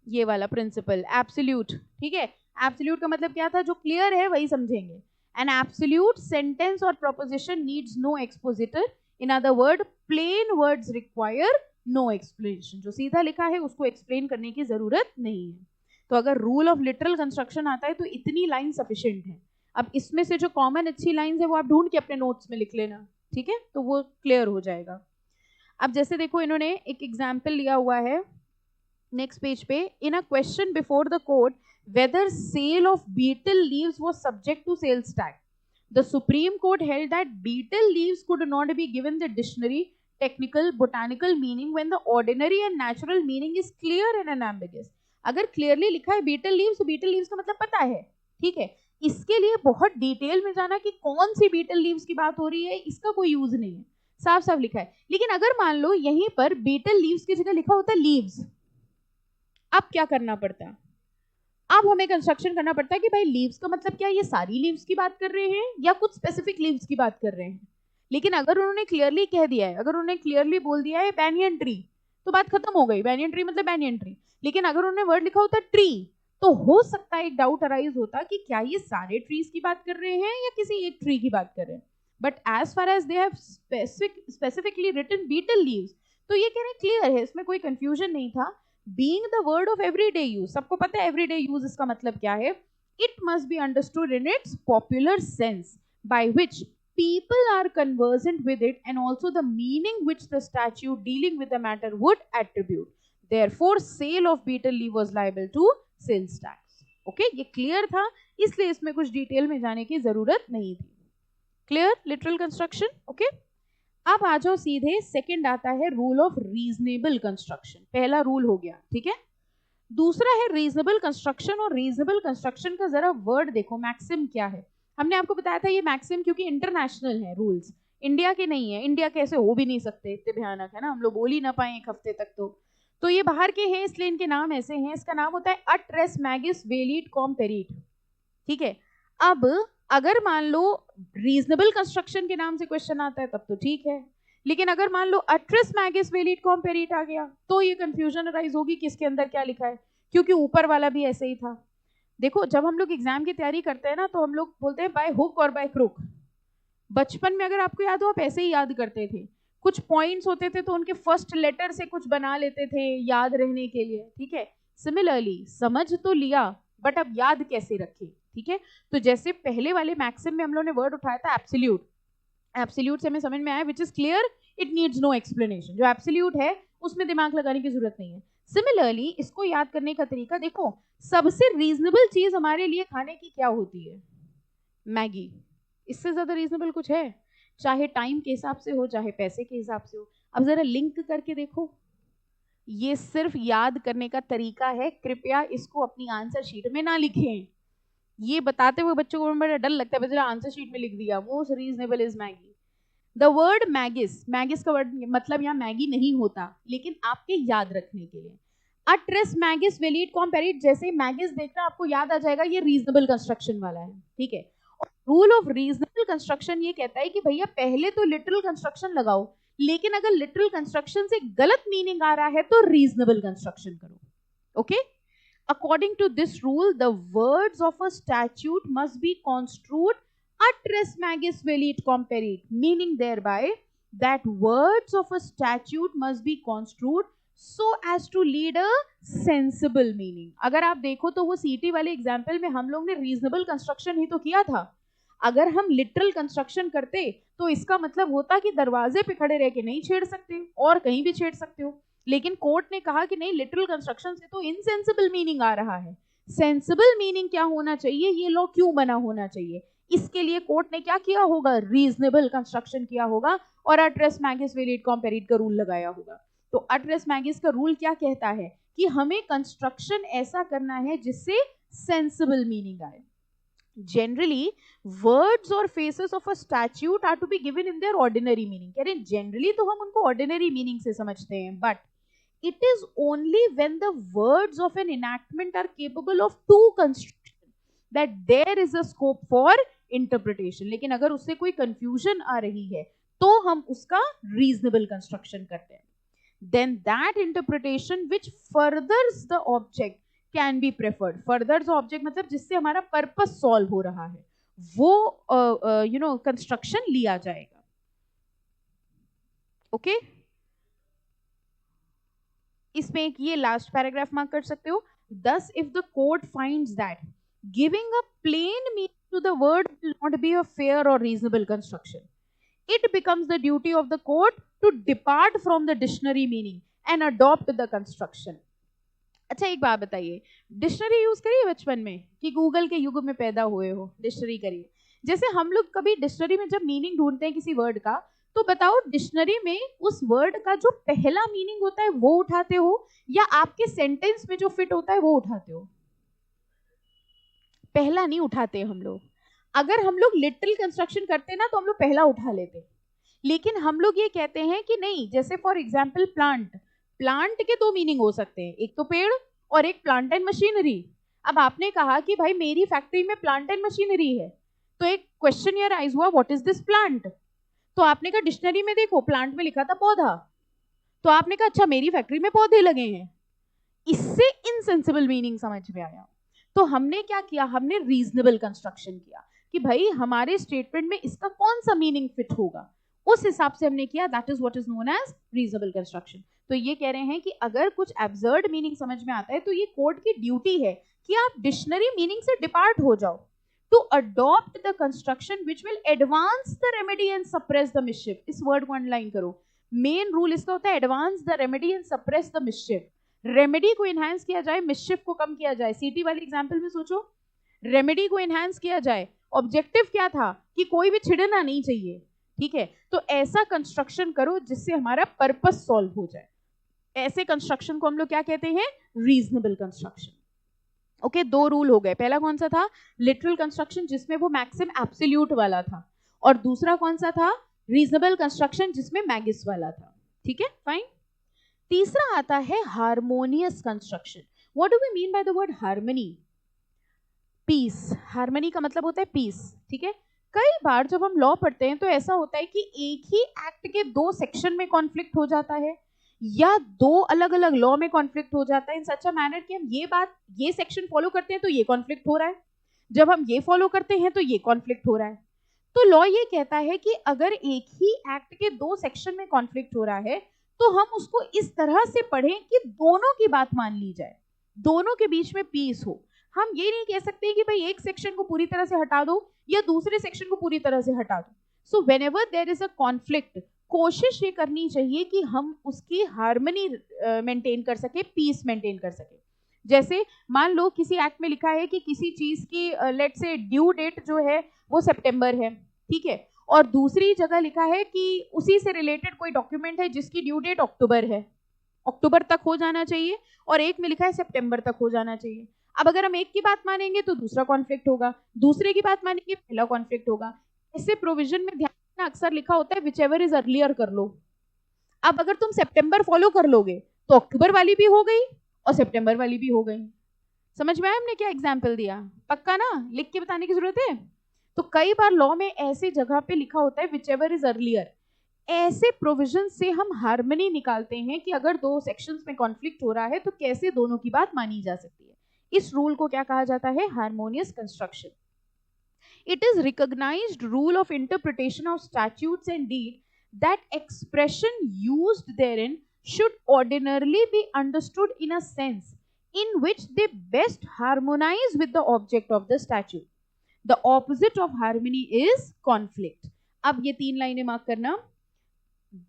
ये वाला प्रिंसिपल एब्सोल्यूट, ठीक है। एब्सोल्यूट का मतलब क्या था, जो क्लियर है वही समझेंगे। एन एब्सोल्यूट सेंटेंस और proposition needs no expositor, in other word plain words require no explanation. जो सीधा लिखा है उसको एक्सप्लेन करने की जरूरत नहीं है। तो अगर रूल ऑफ लिटरल कंस्ट्रक्शन आता है तो इतनी लाइन सफिशिएंट है। अब इसमें से जो कॉमन अच्छी लाइंस है वो आप ढूंढ के अपने नोट्स में लिख लेना, ठीक है, तो वो क्लियर हो जाएगा। अब जैसे देखो इन्होंने एक एग्जाम्पल लिया हुआ है नेक्स्ट पेज पे। In a question before the court whether sale of betel leaves was subject to sales tax, the supreme court held that betel leaves could not be given the dictionary technical botanical meaning when the ordinary and natural meaning is clear and unambiguous. अगर clearly लिखा है betel leaves, तो betel leaves का मतलब पता है, ठीक है। इसके लिए बहुत डिटेल में जाना कि कौन सी बीटल लीव्स की बात हो रही है, इसका कोई यूज नहीं है, साफ साफ लिखा है। लेकिन अगर मान लो यहीं पर बीटल लीव्स की जगह लिखा होता है लीव्स, अब क्या करना पड़ता, अब हमें कंस्ट्रक्शन करना पड़ता है कि भाई लीव्स का मतलब क्या, ये सारी लीव्स की बात कर रहे हैं या कुछ स्पेसिफिक लीव्स की बात कर रहे हैं। लेकिन अगर उन्होंने क्लियरली कह दिया है, अगर उन्होंने क्लियरली बोल दिया है बैनियन ट्री, तो बात खत्म हो गई, बैनियन ट्री मतलब बैनियन ट्री। लेकिन अगर उन्होंने वर्ड लिखा होता ट्री, तो हो सकता है एक डाउट अराइज होता कि क्या ये सारे ट्रीज की बात कर रहे हैं या किसी एक ट्री की बात कर रहे हैं। But as far as they have specifically written betel leaves, तो ये कह रहे हैं क्लियर है, इसमें कोई कंफ्यूजन नहीं था। Being the word of everyday use, सबको पता है एवरीडे यूज इसका मतलब क्या है। It must be understood in its popular sense by which people are conversant with it, and also the meaning which the statute dealing with the matter would attribute. Therefore sale of betel leaf was liable to sales tax. Okay, ये clear था, इसलिए इसमें कुछ detail में जाने की जरूरत नहीं थी। Clear literal construction, okay. अब आ जाओ सीधे, सेकंड आता है रूल ऑफ रीजनेबल कंस्ट्रक्शन। पहला रूल हो गया, ठीक है। दूसरा है रीजनेबल कंस्ट्रक्शन, और रीजनेबल कंस्ट्रक्शन का जरा वर्ड देखो, मैक्सिम क्या है। हमने आपको बताया था ये मैक्सिम क्योंकि इंटरनेशनल है रूल्स, इंडिया के नहीं है। इंडिया कैसे हो भी नहीं सकते, इतने भयानक है ना, हम लोग बोल ही ना पाए एक हफ्ते तक। तो ये बाहर के हैं इसलिए इनके नाम ऐसे हैं। इसका नाम होता है अट्रेस मैगिस वेलिड कॉम्पेरिट, ठीक है। अब अगर मान लो रीजनेबल कंस्ट्रक्शन के नाम से क्वेश्चन आता है तब तो ठीक है, लेकिन अगर मान लो अट्रेस मैगिस वेलिड कॉम्पेरिट आ गया तो ये कंफ्यूजन अराइज होगी किसके अंदर क्या लिखा है, क्योंकि ऊपर वाला भी ऐसे ही था। देखो जब हम लोग एग्जाम की तैयारी करते हैं ना, तो हम लोग बोलते हैं बाय हुक और बाय क्रुक। बचपन में अगर आपको याद हो, आप ऐसे ही याद करते थे, कुछ पॉइंट्स होते थे तो उनके फर्स्ट लेटर से कुछ बना लेते थे याद रहने के लिए, ठीक है। सिमिलरली समझ तो लिया, बट अब याद कैसे रखें, ठीक है। तो जैसे पहले वाले मैक्सिम में हम लोगों ने वर्ड उठाया था एब्सोल्यूट, एब्सोल्यूट से हमें समझ में आया which is clear, it needs no explanation. जो एब्सोल्यूट है उसमें दिमाग लगाने की जरूरत नहीं है। सिमिलरली इसको याद करने का तरीका देखो, सबसे रीजनेबल चीज हमारे लिए खाने की क्या होती है? मैगी। इससे ज्यादा रीजनेबल कुछ है? चाहे टाइम के हिसाब से हो, चाहे पैसे के हिसाब से हो। अब जरा लिंक करके देखो, ये सिर्फ याद करने का तरीका है, कृपया इसको अपनी आंसर शीट में ना लिखें। ये बताते हुए बच्चों को बड़ा डर लगता है, आंसर शीट में लिख दिया most reasonable is magis. The word magis, magis का वर्ड मतलब यहाँ मैगी नहीं होता, लेकिन आपके याद रखने के लिए अ ट्रेस मैगिस विल ईट कॉम्पेरिट, जैसे मैगिस देखना आपको याद आ जाएगा, ये रीजनेबल कंस्ट्रक्शन वाला है, ठीक है। रूल ऑफ रीजनेबल कंस्ट्रक्शन ये कहता है कि भैया पहले तो लिटरल कंस्ट्रक्शन लगाओ, लेकिन अगर लिटरल कंस्ट्रक्शन से गलत मीनिंग आ रहा है तो रीजनेबल कंस्ट्रक्शन करो, okay. According to this rule, the words of a statute must be construed at res magis velit comperit, meaning thereby that words of a statute must be construed so as to lead a sensible meaning. अगर आप देखो तो वो सीटी वाले example में हम लोग ने रीजनेबल कंस्ट्रक्शन ही तो किया था। अगर हम लिटरल कंस्ट्रक्शन करते तो इसका मतलब होता कि दरवाजे पे खड़े रह के नहीं छेड़ सकते और कहीं भी छेड़ सकते हो, लेकिन कोर्ट ने कहा कि नहीं, लिटरल कंस्ट्रक्शन से तो इनसेंसिबल मीनिंग आ रहा है। सेंसिबल मीनिंग क्या होना चाहिए, ये लॉ क्यों बना होना चाहिए, इसके लिए कोर्ट ने क्या किया होगा, रीजनेबल कंस्ट्रक्शन किया होगा और अट रेस मैगिस विल ईट कॉम्पेरिट का रूल लगाया होगा। तो अट रेस मैगिस का रूल क्या कहता है कि हमें कंस्ट्रक्शन ऐसा करना है जिससे सेंसिबल मीनिंग आए। Generally, words or phrases of a statute are to be given in their ordinary meaning. कह रहे हैं generally तो हम उनको ordinary meaning से समझते हैं, but it is only when the words of an enactment are capable of two construction that there is a scope for interpretation. लेकिन अगर उससे कोई confusion आ रही है तो हम उसका reasonable construction करते हैं। Then that interpretation which furthers the object can be preferred. Further जो ऑब्जेक्ट मतलब जिससे हमारा पर्पस सॉल्व हो रहा है वो कंस्ट्रक्शन लिया जाएगा, ओके। इसमें एक ये लास्ट पैराग्राफ मार्क कर सकते हो, thus if the court finds that giving a plain meaning to the word will not be a fair or reasonable construction, it becomes the duty of the court to depart from the dictionary meaning and adopt the construction. अच्छा एक बात बताइए, dictionary use करिए बचपन में कि Google के युग में पैदा हुए हो, डिक्शनरी करिए। जैसे हम लोग कभी डिक्शनरी में जब मीनिंग ढूंढते हैं किसी वर्ड का, तो बताओ डिक्शनरी में उस वर्ड का जो पहला मीनिंग होता है वो उठाते हो या आपके सेंटेंस में जो फिट होता है वो उठाते हो? पहला नहीं उठाते हम लोग। अगर हम लोग लिटरल कंस्ट्रक्शन करते ना तो हम लोग पहला उठा लेते, लेकिन हम लोग ये कहते हैं कि नहीं, जैसे फॉर एग्जाम्पल प्लांट, प्लांट के दो मीनिंग हो सकते हैं, एक तो पेड़ और एक प्लांट एंड मशीनरी। अब आपने कहा कि भाई मेरी फैक्ट्री में प्लांट एंड मशीनरी है, तो एक क्वेश्चन ये राइज हुआ, व्हाट इज दिस प्लांट? तो आपने कहा डिक्शनरी में देखो प्लांट में लिखा था पौधा, तो आपने कहा अच्छा मेरी फैक्ट्री में पौधे लगे हैं। इससे इनसेंसिबल मीनिंग समझ में आया, तो हमने क्या किया, हमने रीजनेबल कंस्ट्रक्शन किया कि भाई हमारे स्टेटमेंट में इसका कौन सा मीनिंग फिट होगा, उस हिसाब से हमने किया। That is what is known as reasonable construction. तो ये कह रहे हैं कि अगर कुछ एब्सर्ड मीनिंग समझ में आता है तो ये कोर्ट की ड्यूटी है कि आप डिक्शनरी मीनिंग से डिपार्ट हो जाओ, to adopt the construction which will advance the remedy and suppress the mischief. इस वर्ड को अंडरलाइन करो, मेन रूल इसका होता है advance the remedy and suppress the मिसचिफ। Remedy को एनहांस किया जाए, मिसचिफ को कम किया जाए। सीटी वाली एग्जाम्पल में सोचो, रेमेडी को एनहांस किया जाए, ऑब्जेक्टिव क्या था कि कोई भी छिड़ना नहीं चाहिए, ठीक है। तो ऐसा कंस्ट्रक्शन करो जिससे हमारा पर्पस सॉल्व हो जाए। ऐसे कंस्ट्रक्शन को हम लोग क्या कहते हैं, रीजनेबल कंस्ट्रक्शन, ओके। दो रूल हो गए, पहला कौन सा था, लिटरल कंस्ट्रक्शन जिसमें वो मैक्सिम एब्सोल्यूट वाला था, और दूसरा कौन सा था, रीजनेबल कंस्ट्रक्शन जिसमें मैगिस वाला था, ठीक है, फाइन। तीसरा आता है harmonious construction. What do we mean by the word harmony? Peace, harmony का मतलब होता है पीस, ठीक है। कई बार जब हम लॉ पढ़ते हैं तो ऐसा होता है कि एक ही एक्ट के दो सेक्शन में कॉन्फ्लिक्ट हो जाता है या दो अलग अलग लॉ में कॉन्फ्लिक्ट हो जाता है इन सच अ मैनर कि हम ये सेक्शन फॉलो करते हैं तो ये कॉन्फ्लिक्ट हो रहा है, जब हम ये फॉलो करते हैं तो ये कॉन्फ्लिक्ट हो रहा है। तो लॉ ये कहता है कि अगर एक ही एक्ट के दो सेक्शन में कॉन्फ्लिक्ट हो रहा है तो हम उसको इस तरह से पढ़ें कि दोनों की बात मान ली जाए, दोनों के बीच में पीस हो। हम ये नहीं कह सकते कि भाई एक सेक्शन को पूरी तरह से हटा दो या दूसरे सेक्शन को पूरी तरह से हटा दो। So whenever there is a conflict, कोशिश ये करनी चाहिए कि हम उसकी हार्मनी मेंटेन कर सके, पीस मेंटेन कर सके। जैसे मान लो किसी एक्ट में लिखा है कि किसी चीज की लेट से ड्यू डेट जो है वो सितंबर है, ठीक है, और दूसरी जगह लिखा है कि उसी से रिलेटेड कोई डॉक्यूमेंट है जिसकी ड्यू डेट अक्टूबर है, अक्टूबर तक हो जाना चाहिए, और एक में लिखा है सितंबर तक हो जाना चाहिए। अब अगर हम एक की बात मानेंगे तो दूसरा कॉन्फ्लिक्ट होगा, दूसरे की बात मानेंगे पहला कॉन्फ्लिक्ट होगा। ऐसे प्रोविजन में ध्यान रखना अक्सर लिखा होता है विचएवर इज अर्लियर कर लो। अब अगर तुम सितंबर फॉलो कर लोगे तो अक्टूबर वाली भी हो गई और सितंबर वाली भी हो गई। समझ में आया हमने क्या एग्जाम्पल दिया? पक्का ना, लिख के बताने की जरूरत है? तो कई बार लॉ में ऐसी जगह पे लिखा होता है विचएवर इज अर्लियर। ऐसे प्रोविजन से हम हार्मनी निकालते हैं कि अगर दो सेक्शंस में कॉन्फ्लिक्ट हो रहा है तो कैसे दोनों की बात मानी जा सकती है। इस रूल को क्या कहा जाता है? Harmonious construction. It is recognized rule of interpretation of statutes and deed that expression used therein should ordinarily be understood in a sense in which they best harmonize with the object of the statute. The opposite of harmony is conflict. अब ये तीन लाइनें mark करना.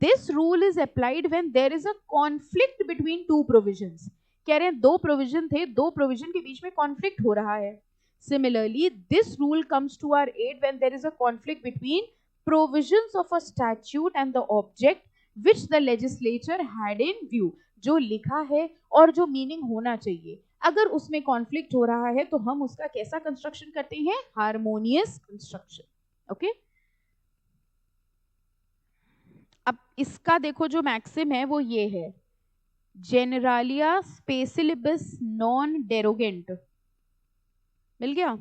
This rule is applied when there is a conflict between two provisions. कह रहे हैं दो provision थे, दो प्रोविजन के बीच में कॉन्फ्लिक्ट हो रहा है. Similarly, this rule comes to our aid when there is a conflict between provisions of a statute and the object which the legislature had in view. जो लिखा है और जो मीनिंग होना चाहिए, अगर उसमें कॉन्फ्लिक्ट हो रहा है तो हम उसका कैसा कंस्ट्रक्शन करते हैं? Harmonious construction. ओके, अब इसका देखो जो मैक्सिम है वो ये है, जेनरालिया स्पेसिलिबस नॉन डेरोगेंट. मिल गया?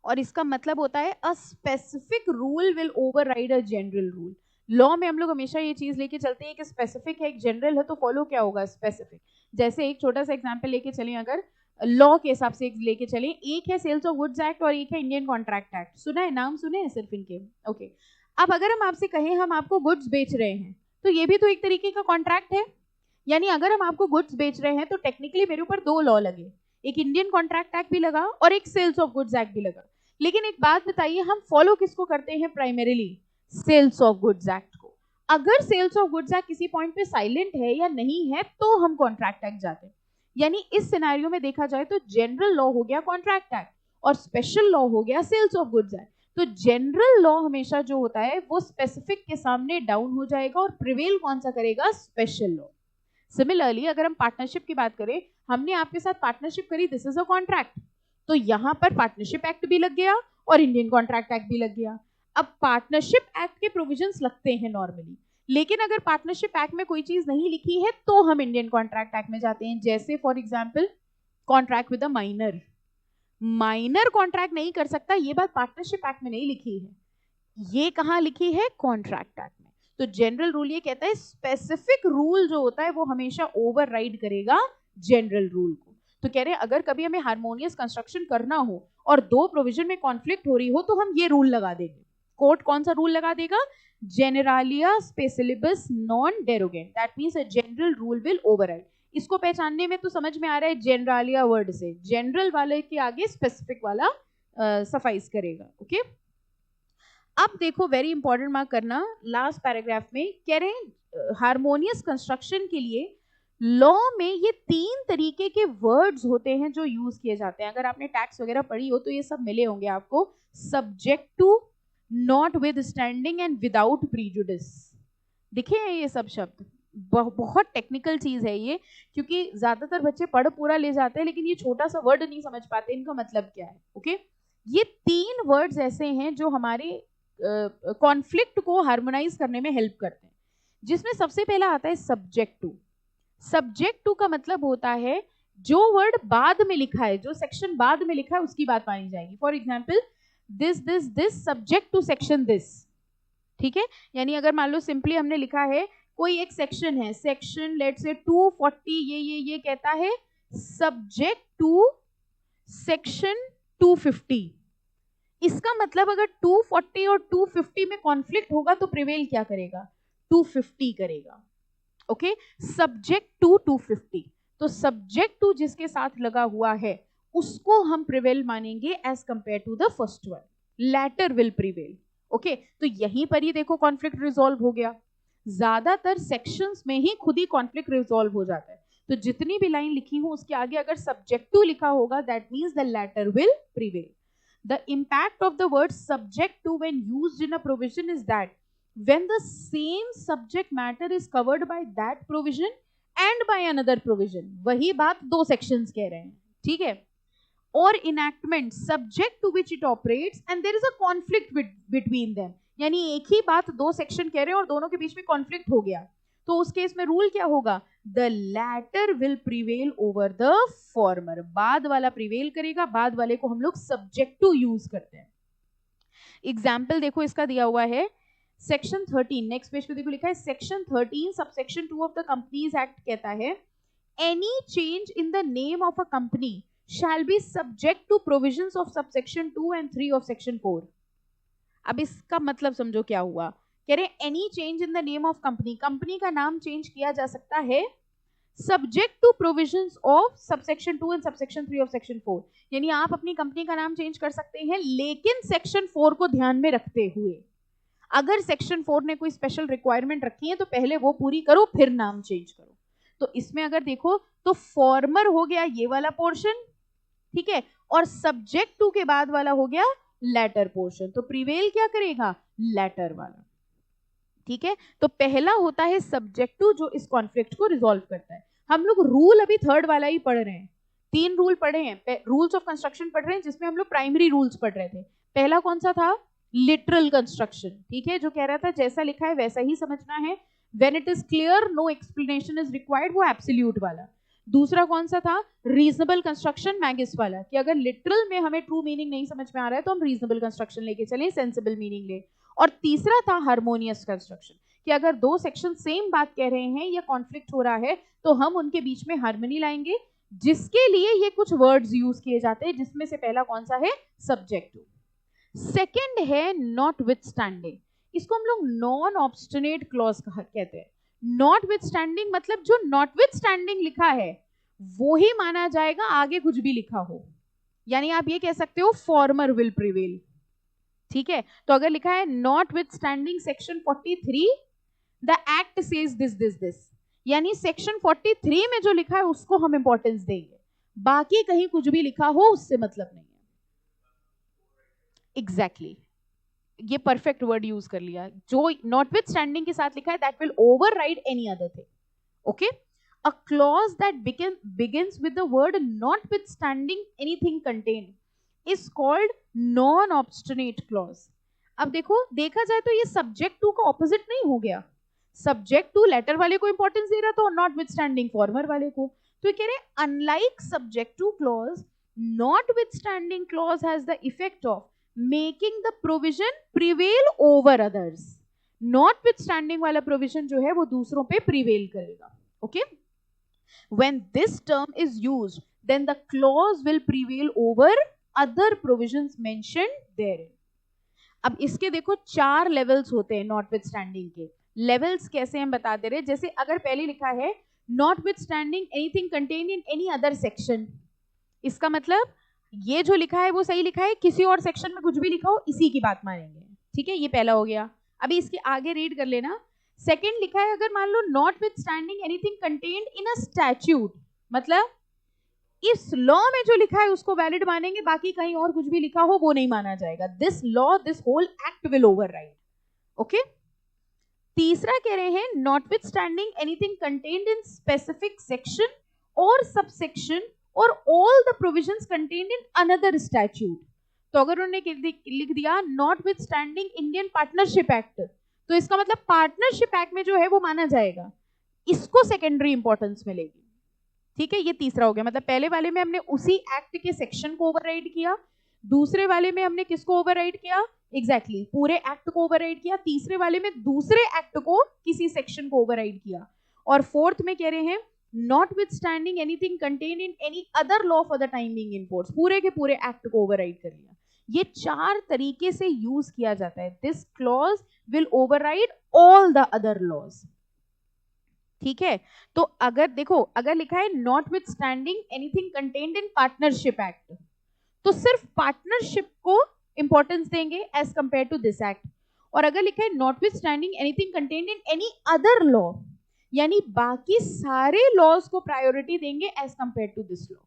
और इसका मतलब होता है a specific rule will override a general rule. Law में हम लोग हमेशा ये चीज लेके चलते हैं कि स्पेसिफिक है, एक जनरल है, तो फॉलो क्या होगा? स्पेसिफिक. जैसे एक छोटा सा एग्जांपल लेके चलें, अगर लॉ के हिसाब से लेके चलें, एक है सेल्स ऑफ गुड्स एक्ट और एक है इंडियन कॉन्ट्रैक्ट एक्ट. सुना है? नाम सुने हैं सिर्फ इनके? ओके. अब अगर हम आपसे कहें हम आपको गुड्स बेच रहे हैं, तो ये भी तो एक तरीके का कॉन्ट्रैक्ट है. यानी अगर हम आपको गुड्स बेच रहे हैं तो टेक्निकली मेरे ऊपर दो लॉ लगे, एक इंडियन कॉन्ट्रैक्ट एक्ट भी लगा और एक सेल्स ऑफ गुड्स एक्ट भी लगा. लेकिन एक बात बताइए, हम फॉलो किसको करते हैं? Primarily sales of goods act को. अगर सेल्स ऑफ गुड्स एक्ट किसी पॉइंट पे साइलेंट है या नहीं है तो हम कॉन्ट्रैक्ट एक्ट जाते हैं. यानी इस सिनेरियो में देखा जाए तो जनरल लॉ हो गया कॉन्ट्रैक्ट एक्ट और स्पेशल लॉ हो गया सेल्स ऑफ गुड्स एक्ट. तो जनरल लॉ हमेशा जो होता है वो स्पेसिफिक के सामने डाउन हो जाएगा और प्रिवेल कौन सा करेगा? Special law. सिमिलरली अगर हम पार्टनरशिप की बात करें, हमने आपके साथ पार्टनरशिप करी, दिस इज अ कॉन्ट्रैक्ट, तो यहां पर पार्टनरशिप एक्ट भी लग गया और इंडियन कॉन्ट्रैक्ट एक्ट भी लग गया. अब पार्टनरशिप एक्ट के प्रोविजंस लगते हैं नॉर्मली, लेकिन अगर पार्टनरशिप एक्ट में कोई चीज नहीं लिखी है तो हम इंडियन कॉन्ट्रैक्ट एक्ट में जाते हैं. जैसे for example contract with a minor. Minor contract नहीं कर सकता, ये बात पार्टनरशिप एक्ट में नहीं लिखी है, ये कहां लिखी है? कॉन्ट्रैक्ट एक्ट में. तो जनरल रूल ये कहता है स्पेसिफिक रूल जो होता है वो हमेशा ओवरराइड करेगा जनरल रूल को. तो कह रहे हैं अगर कभी हमें हार्मोनियस कंस्ट्रक्शन करना हो और दो प्रोविजन में कॉन्फ्लिक्ट हो रही हो तो हम ये रूल लगा देंगे. कोर्ट कौन सा रूल लगा देगा? Generalia specialibus non derogant. That means a general rule will override. इसको पहचानने में तो समझ में आ रहा है, जेनरालिया वर्ड से जनरल वाले के आगे स्पेसिफिक वाला सफाइस करेगा. ओके, अब देखो वेरी इंपॉर्टेंट मार्क करना, लास्ट पैराग्राफ में कह रहे हैं हार्मोनियस कंस्ट्रक्शन के लिए लॉ में ये तीन तरीके के वर्ड्स होते हैं जो यूज किए जाते हैं. अगर आपने टैक्स वगैरह पढ़ी हो तो ये सब मिले होंगे आपको. Subject to, notwithstanding and without prejudice. दिखे हैं ये सब शब्द? बहुत टेक्निकल चीज है ये, क्योंकि ज्यादातर बच्चे पढ़ पूरा ले जाते हैं लेकिन ये छोटा सा वर्ड नहीं समझ पाते इनका मतलब क्या है. ओके, ये तीन वर्ड्स ऐसे हैं जो हमारे कॉन्फ्लिक्ट को हार्मोनाइज करने में हेल्प करते हैं. जिसमें सबसे पहला आता है सब्जेक्ट टू. सब्जेक्ट टू का मतलब होता है जो वर्ड बाद में लिखा है, जो सेक्शन बाद में लिखा है उसकी बात मानी जाएगी. For example this this this subject to section this. ठीक है, यानी अगर मान लो सिंपली हमने लिखा है कोई एक सेक्शन है, सेक्शन लेट्स से 240, ये कहता है सब्जेक्ट टू सेक्शन 250. इसका मतलब अगर 240 और 250 में कॉन्फ्लिक्ट होगा तो प्रिवेल क्या करेगा? 250 करेगा. Okay, subject to 250. तो सब्जेक्ट टू जिसके साथ लगा हुआ है उसको हम प्रिवेल मानेंगे as compare to the first one. Latter will prevail. Okay, तो यहीं पर ही देखो कॉन्फ्लिक्ट रिजॉल्व हो गया. ज्यादातर सेक्शंस में ही खुद ही कॉन्फ्लिक्ट रिजॉल्व हो जाता है। तो जितनी भी लाइन लिखी हूं उसके आगे अगर सब्जेक्टिव लिखा होगा that means the latter will prevail. The impact of the word subject to when used in a provision is that when the same subject matter is covered by that provision and by another provision, वही बात दो sections कह रहे हैं, ठीक है, or enactment subject to which it operates and there is a conflict between them, यानी एक ही बात दो section कह रहे हैं और दोनों के बीच में conflict हो गया, तो उस केस में रूल क्या होगा? The latter will prevail over the former, बाद वाला prevail करेगा, बाद वाले को हम लोग subjective यूज करते हैं। एग्जाम्पल देखो इसका दिया हुआ है सेक्शन 13, नेक्स्ट पेज पे देखो लिखा है section 13 subsection 2 of the companies act कहता है any change in the name of a company shall be subject to provisions of subsection 2 and 3 of section 4। अब इसका मतलब समझो क्या हुआ, कह रहे any change in the name of company, company का नाम चेंज किया जा सकता है subject to provisions of subsection 2 and subsection 3 of section 4, यानी आप अपनी कंपनी का नाम चेंज कर सकते हैं लेकिन सेक्शन 4 को ध्यान में रखते हुए। अगर सेक्शन 4 ने कोई स्पेशल रिक्वायरमेंट रखी है तो पहले वो पूरी करो फिर नाम चेंज करो। तो इसमें अगर देखो तो फॉर्मर हो गया ये वाला पोर्शन, ठीक है, और सब्जेक्ट टू के बाद वाला हो गया लेटर पोर्शन, तो प्रिवेल क्या करेगा? लेटर वाला, ठीक है। तो पहला होता है सब्जेक्टिव जो इस कॉन्फ्लिक्ट को रिजॉल्व करता है। हम लोग रूल अभी थर्ड वाला ही पढ़ रहे हैं, 3 रूल पढ़े हैं, रूल्स ऑफ कंस्ट्रक्शन पढ़ रहे हैं जिसमें हम लोग प्राइमरी रूल्स पढ़ रहे थे। पहला कौन सा था? लिटरल कंस्ट्रक्शन, ठीक है, जो कह रहा था जैसा लिखा है वैसा ही समझना है, when it is clear no explanation is required, वो एब्सोल्यूट वाला। दूसरा कौन सा था? रीजनेबल कंस्ट्रक्शन, मैगिस वाला, कि अगर लिटरल में हमें ट्रू मीनिंग नहीं समझ में आ रहा है तो हम रीजनेबल कंस्ट्रक्शन लेके चलें, सेंसिबल मीनिंग ले। और तीसरा था हार्मोनियस कंस्ट्रक्शन, कि अगर दो सेक्शन सेम बात कह रहे हैं या कॉन्फ्लिक्ट हो रहा है तो हम उनके बीच में हार्मनी लाएंगे, जिसके लिए ये कुछ वर्ड्स यूज किए जाते हैं, जिसमें से पहला कौन सा है? सब्जेक्टिव। सेकंड है नॉटविथस्टैंडिंग, इसको हम लोग नॉन ऑब्स्टिनेट क्लॉज कहते हैं। नॉटविथस्टैंडिंग मतलब जो नॉटविथस्टैंडिंग लिखा है वो ही माना जाएगा आगे कुछ भी लिखा हो, यानी आप ये कह सकते हो फॉर्मर विल प्रिवेल, ठीक है। तो अगर लिखा है notwithstanding section 43 the act says this this this, यानी सेक्शन 43 में जो लिखा है उसको हम इंपॉर्टेंस देंगे, बाकी कहीं कुछ भी लिखा हो उससे मतलब नहीं है। एग्जैक्टली, ये परफेक्ट वर्ड यूज कर लिया, जो नॉटविथस्टैंडिंग के साथ लिखा है that will override any other thing, okay. A clause that begins with the word notwithstanding anything contained is called non-obstinate clause। अब देखो, देखा जाए तो ये subject to का opposite नहीं हो गया, subject to letter वाले को importance दे रहा था और notwithstanding former वाले को, तो ये कह रहे unlike subject to clause, notwithstanding clause has the effect of making the provision prevail over others। notwithstanding वाला provision जो है वो दूसरों पे prevail करेगा, okay। When this term is used, then the clause will prevail over other provisions mentioned therein। अब इसके देखो 4 लेवल्स होते हैं नॉटविथस्टैंडिंग के। लेवल्स कैसे हम बता दे रहे, जैसे अगर पहले लिखा है notwithstanding anything contained in any other section, इसका मतलब ये जो लिखा है वो सही लिखा है, किसी और सेक्शन में कुछ भी लिखा हो इसी की बात मानेंगे, ठीक है, ये पहला हो गया। अभी इसके आगे रीड कर लेना। सेकेंड लिखा है अगर मान लो notwithstanding anything contained in a statute, मतलब इस लॉ में जो लिखा है उसको वैलिड मानेंगे, बाकी कहीं और कुछ भी लिखा हो वो नहीं माना जाएगा। This law this whole act will override, okay. तीसरा कह रहे हैं notwithstanding anything contained in specific section और सबसेक्शन और all the provisions contained in another statute, तो अगर उन्होंने लिख दिया नॉटविथस्टैंडिंग इंडियन पार्टनरशिप एक्ट, तो इसका मतलब पार्टनरशिप एक्ट में जो है वो माना जाएगा, इसको सेकेंडरी इंपॉर्टेंस मिलेगी, ठीक है। ये तीसरा हो गया, मतलब पहले वाले में हमने उसी एक्ट के सेक्शन को ओवरराइड किया, दूसरे वाले में हमने किसको ओवरराइड किया? एग्जैक्टली पूरे एक्ट को ओवरराइड किया, तीसरे वाले में दूसरे एक्ट को किसी सेक्शन को ओवरराइड किया, और फोर्थ में कह रहे हैं notwithstanding anything contained in any other law for the time being in force, पूरे के पूरे एक्ट को ओवरराइड कर लिया। ये 4 तरीके से यूज किया जाता है। This clause will override all the other laws, ठीक है। तो अगर देखो, अगर लिखा है notwithstanding anything contained in partnership act, तो सिर्फ पार्टनरशिप को इंपॉर्टेंस देंगे as compare to this act, और अगर लिखा है notwithstanding anything contained in any other law, यानी बाकी सारे लॉज को प्रायोरिटी देंगे as compare to this law.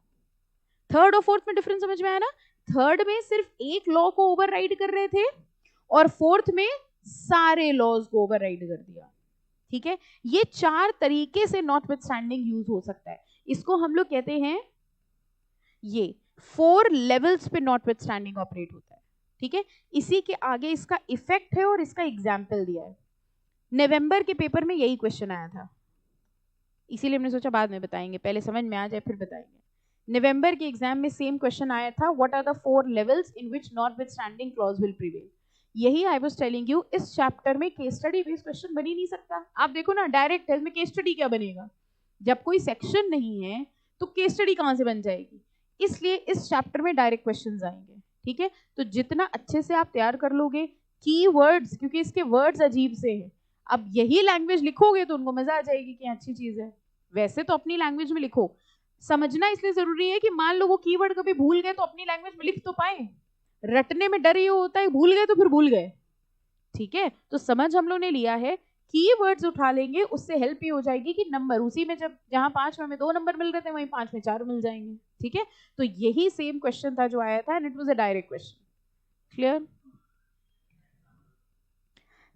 Third और फोर्थ में डिफरेंस समझ में आया ना? थर्ड में सिर्फ एक लॉ को ओवरराइड कर रहे थे और फोर्थ में सारे लॉज को ओवरराइड कर दिया। ठीक है, ये 4 तरीके से नॉटविथस्टैंडिंग यूज हो सकता है। इसको हम लोग कहते हैं, ये 4 लेवल्स पे नॉटविथस्टैंडिंग ऑपरेट होता है। ठीक है, इसी के आगे इसका इफेक्ट है और इसका एग्जाम्पल दिया है। नवंबर के पेपर में यही क्वेश्चन आया था, इसीलिए हमने सोचा बाद में बताएंगे, पहले समझ में आ जाए फिर बताएंगे। नवंबर के एग्जाम में सेम क्वेश्चन आया था, what are the 4 levels in which notwithstanding clause will prevail. यही आई वाज टेलिंग यू, इस चैप्टर में केस स्टडी बेस्ड क्वेश्चन बन ही नहीं सकता। आप देखो ना, डायरेक्ट टेस्ट में केस स्टडी क्या बनेगा? जब कोई सेक्शन नहीं है तो केस स्टडी कहां से बन जाएगी? इसलिए इस चैप्टर में डायरेक्ट क्वेश्चंस आएंगे। ठीक है, तो जितना अच्छे से आप तैयार कर लोगे कीवर्ड्स, क्योंकि इसके वर्ड्स अजीब से हैं, अब यही लैंग्वेज लिखोगे तो उनको मजा आ जाएगी कि अच्छी चीज है। वैसे तो अपनी लैंग्वेज में लिखो, समझना इसलिए जरूरी है कि मान लो वो कीवर्ड कभी भूल गए तो अपनी लैंग्वेज में लिख तो पाए। रटने में डर ये होता है भूल गए तो फिर भूल गए। ठीक है, तो समझ हम लोग ने लिया है, कीवर्ड्स उठा लेंगे, उससे हेल्प ये हो जाएगी कि नंबर उसी में, जब जहां 5 में हमें 2 नंबर मिल रहे थे वहीं 5 में 4 मिल जाएंगे। ठीक है, तो यही सेम क्वेश्चन था जो आया था and it was a direct question. Clear?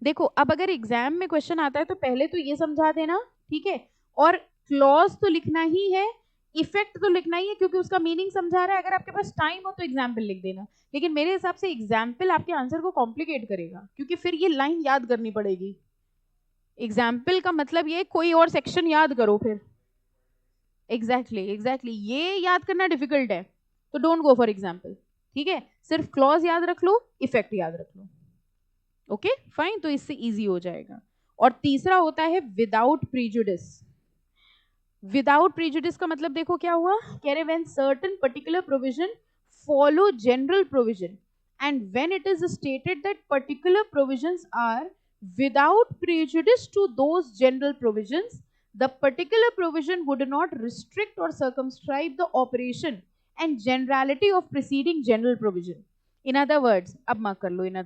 देखो, अब अगर एग्जाम में क्वेश्चन आता है तो पहले तो ये समझा देना, ठीक है, और क्लॉज तो लिखना ही है, इफेक्ट तो लिखना ही है क्योंकि उसका मीनिंग समझा रहा है। अगर आपके पास टाइम हो तो एग्जाम्पल लिख देना, लेकिन मेरे हिसाब से एग्जाम्पल आपके आंसर को कॉम्प्लिकेट करेगा क्योंकि फिर ये लाइन याद करनी पड़ेगी। एग्जाम्पल का मतलब ये कोई और सेक्शन याद करो फिर। एग्जैक्टली ये याद करना डिफिकल्ट है, तो डोंट गो फॉर एग्जाम्पल। ठीक है, सिर्फ क्लॉज याद रख लो, इफेक्ट याद रख लो। ओके फाइन, तो इससे इजी हो जाएगा। और तीसरा होता है विदाउट प्रीजुडिस। विदाउट प्रीजुडिस का मतलब देखो क्या हुआ, कह रहे when certain particular provision follow general provision and when it is stated that particular provisions are without prejudice to those general provisions, the particular provision would not restrict or circumscribe the operation and generality of preceding general provision. In other words, अब mark कर लो, in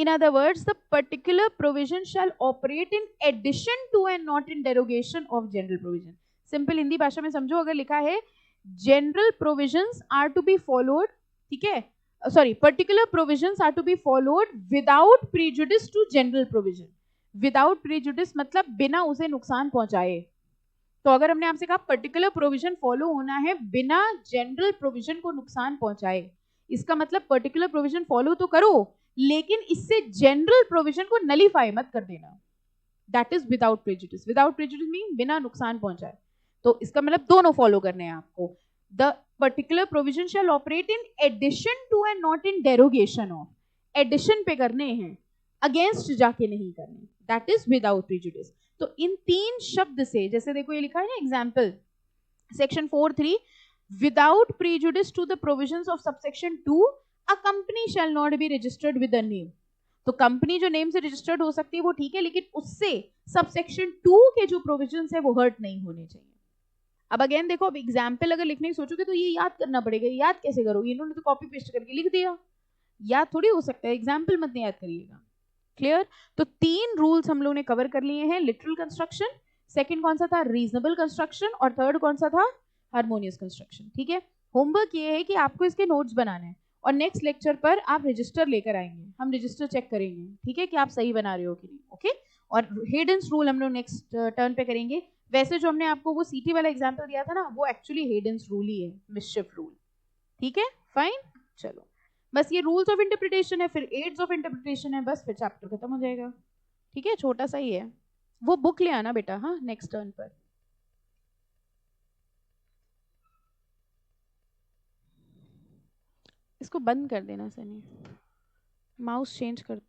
other words, the particular provision shall operate in addition to and not in derogation of general provision. Simple Hindi भाषा में समझो, अगर लिखा है general provisions are to be followed, ठीक है, particular provisions are to be followed without prejudice to general provision. Without prejudice मतलब बिना उसे नुकसान पहुंचाए। तो अगर हमने आपसे कहा पर्टिकुलर प्रोविजन फॉलो होना है बिना जनरल प्रोविजन को नुकसान पहुंचाए, इसका मतलब पर्टिकुलर प्रोविजन फॉलो तो करो लेकिन इससे जनरल प्रोविजन को नलीफाई मत कर देना। That is without prejudice. Without prejudice mean बिना नुकसान पहुंचाए, तो इसका मतलब दोनों फॉलो करने हैं आपको। The particular provision shall operate in addition to and not in derogation of. Addition पे करने हैं, अगेंस्ट जाके नहीं करने, दैट इज विदाउट प्रेजुडिस। तो इन 3 शब्द से, जैसे देखो ये लिखा है ना example section 4(3), without prejudice to the provisions of subsection 2 a company shall not be registered with a name. तो कंपनी जो नेम से रजिस्टर्ड हो सकती है वो ठीक है, लेकिन उससे सबसेक्शन 2 के जो प्रोविजंस है वो हर्ट नहीं होने चाहिए। अब अगेन देखो, अब एग्जाम्पल अगर लिखने की सोचोगे तो ये याद करना पड़ेगा। याद कैसे करोगे? इन्होंने तो कॉपी पेस्ट करके लिख दिया, याद थोड़ी हो सकता है। एग्जाम्पल मत याद करिएगा। क्लियर? तो 3 रूल्स हम लोग ने कवर कर लिए हैं। लिटरल कंस्ट्रक्शन, सेकंड कौन सा था? रीजनेबल कंस्ट्रक्शन, और थर्ड कौन सा था? Harmonious construction. ठीक है, होमवर्क ये है कि आपको इसके नोट्स बनाने हैं और नेक्स्ट लेक्चर पर आप रजिस्टर लेकर आएंगे, हम रजिस्टर चेक करेंगे, ठीक है, कि आप सही बना रहे हो कि नहीं। ओके, और हेडन्स रूल हम लोग नेक्स्ट टर्न पे करेंगे। वैसे जो हमने आपको वो सीटी वाला एग्जाम्पल दिया था ना, वो एक्चुअली हेडन्स रूल ही है, मिसशिफ रूल। ठीक है, फाइन, चलो बस ये रूल्स ऑफ इंटरप्रिटेशन है, फिर एड्स ऑफ इंटरप्रिटेशन है, बस फिर चैप्टर खत्म हो जाएगा। ठीक है, छोटा सा ही है। वो बुक ले आना बेटा, हाँ, नेक्स्ट टर्न पर। इसको बंद कर देना सनी, माउस चेंज कर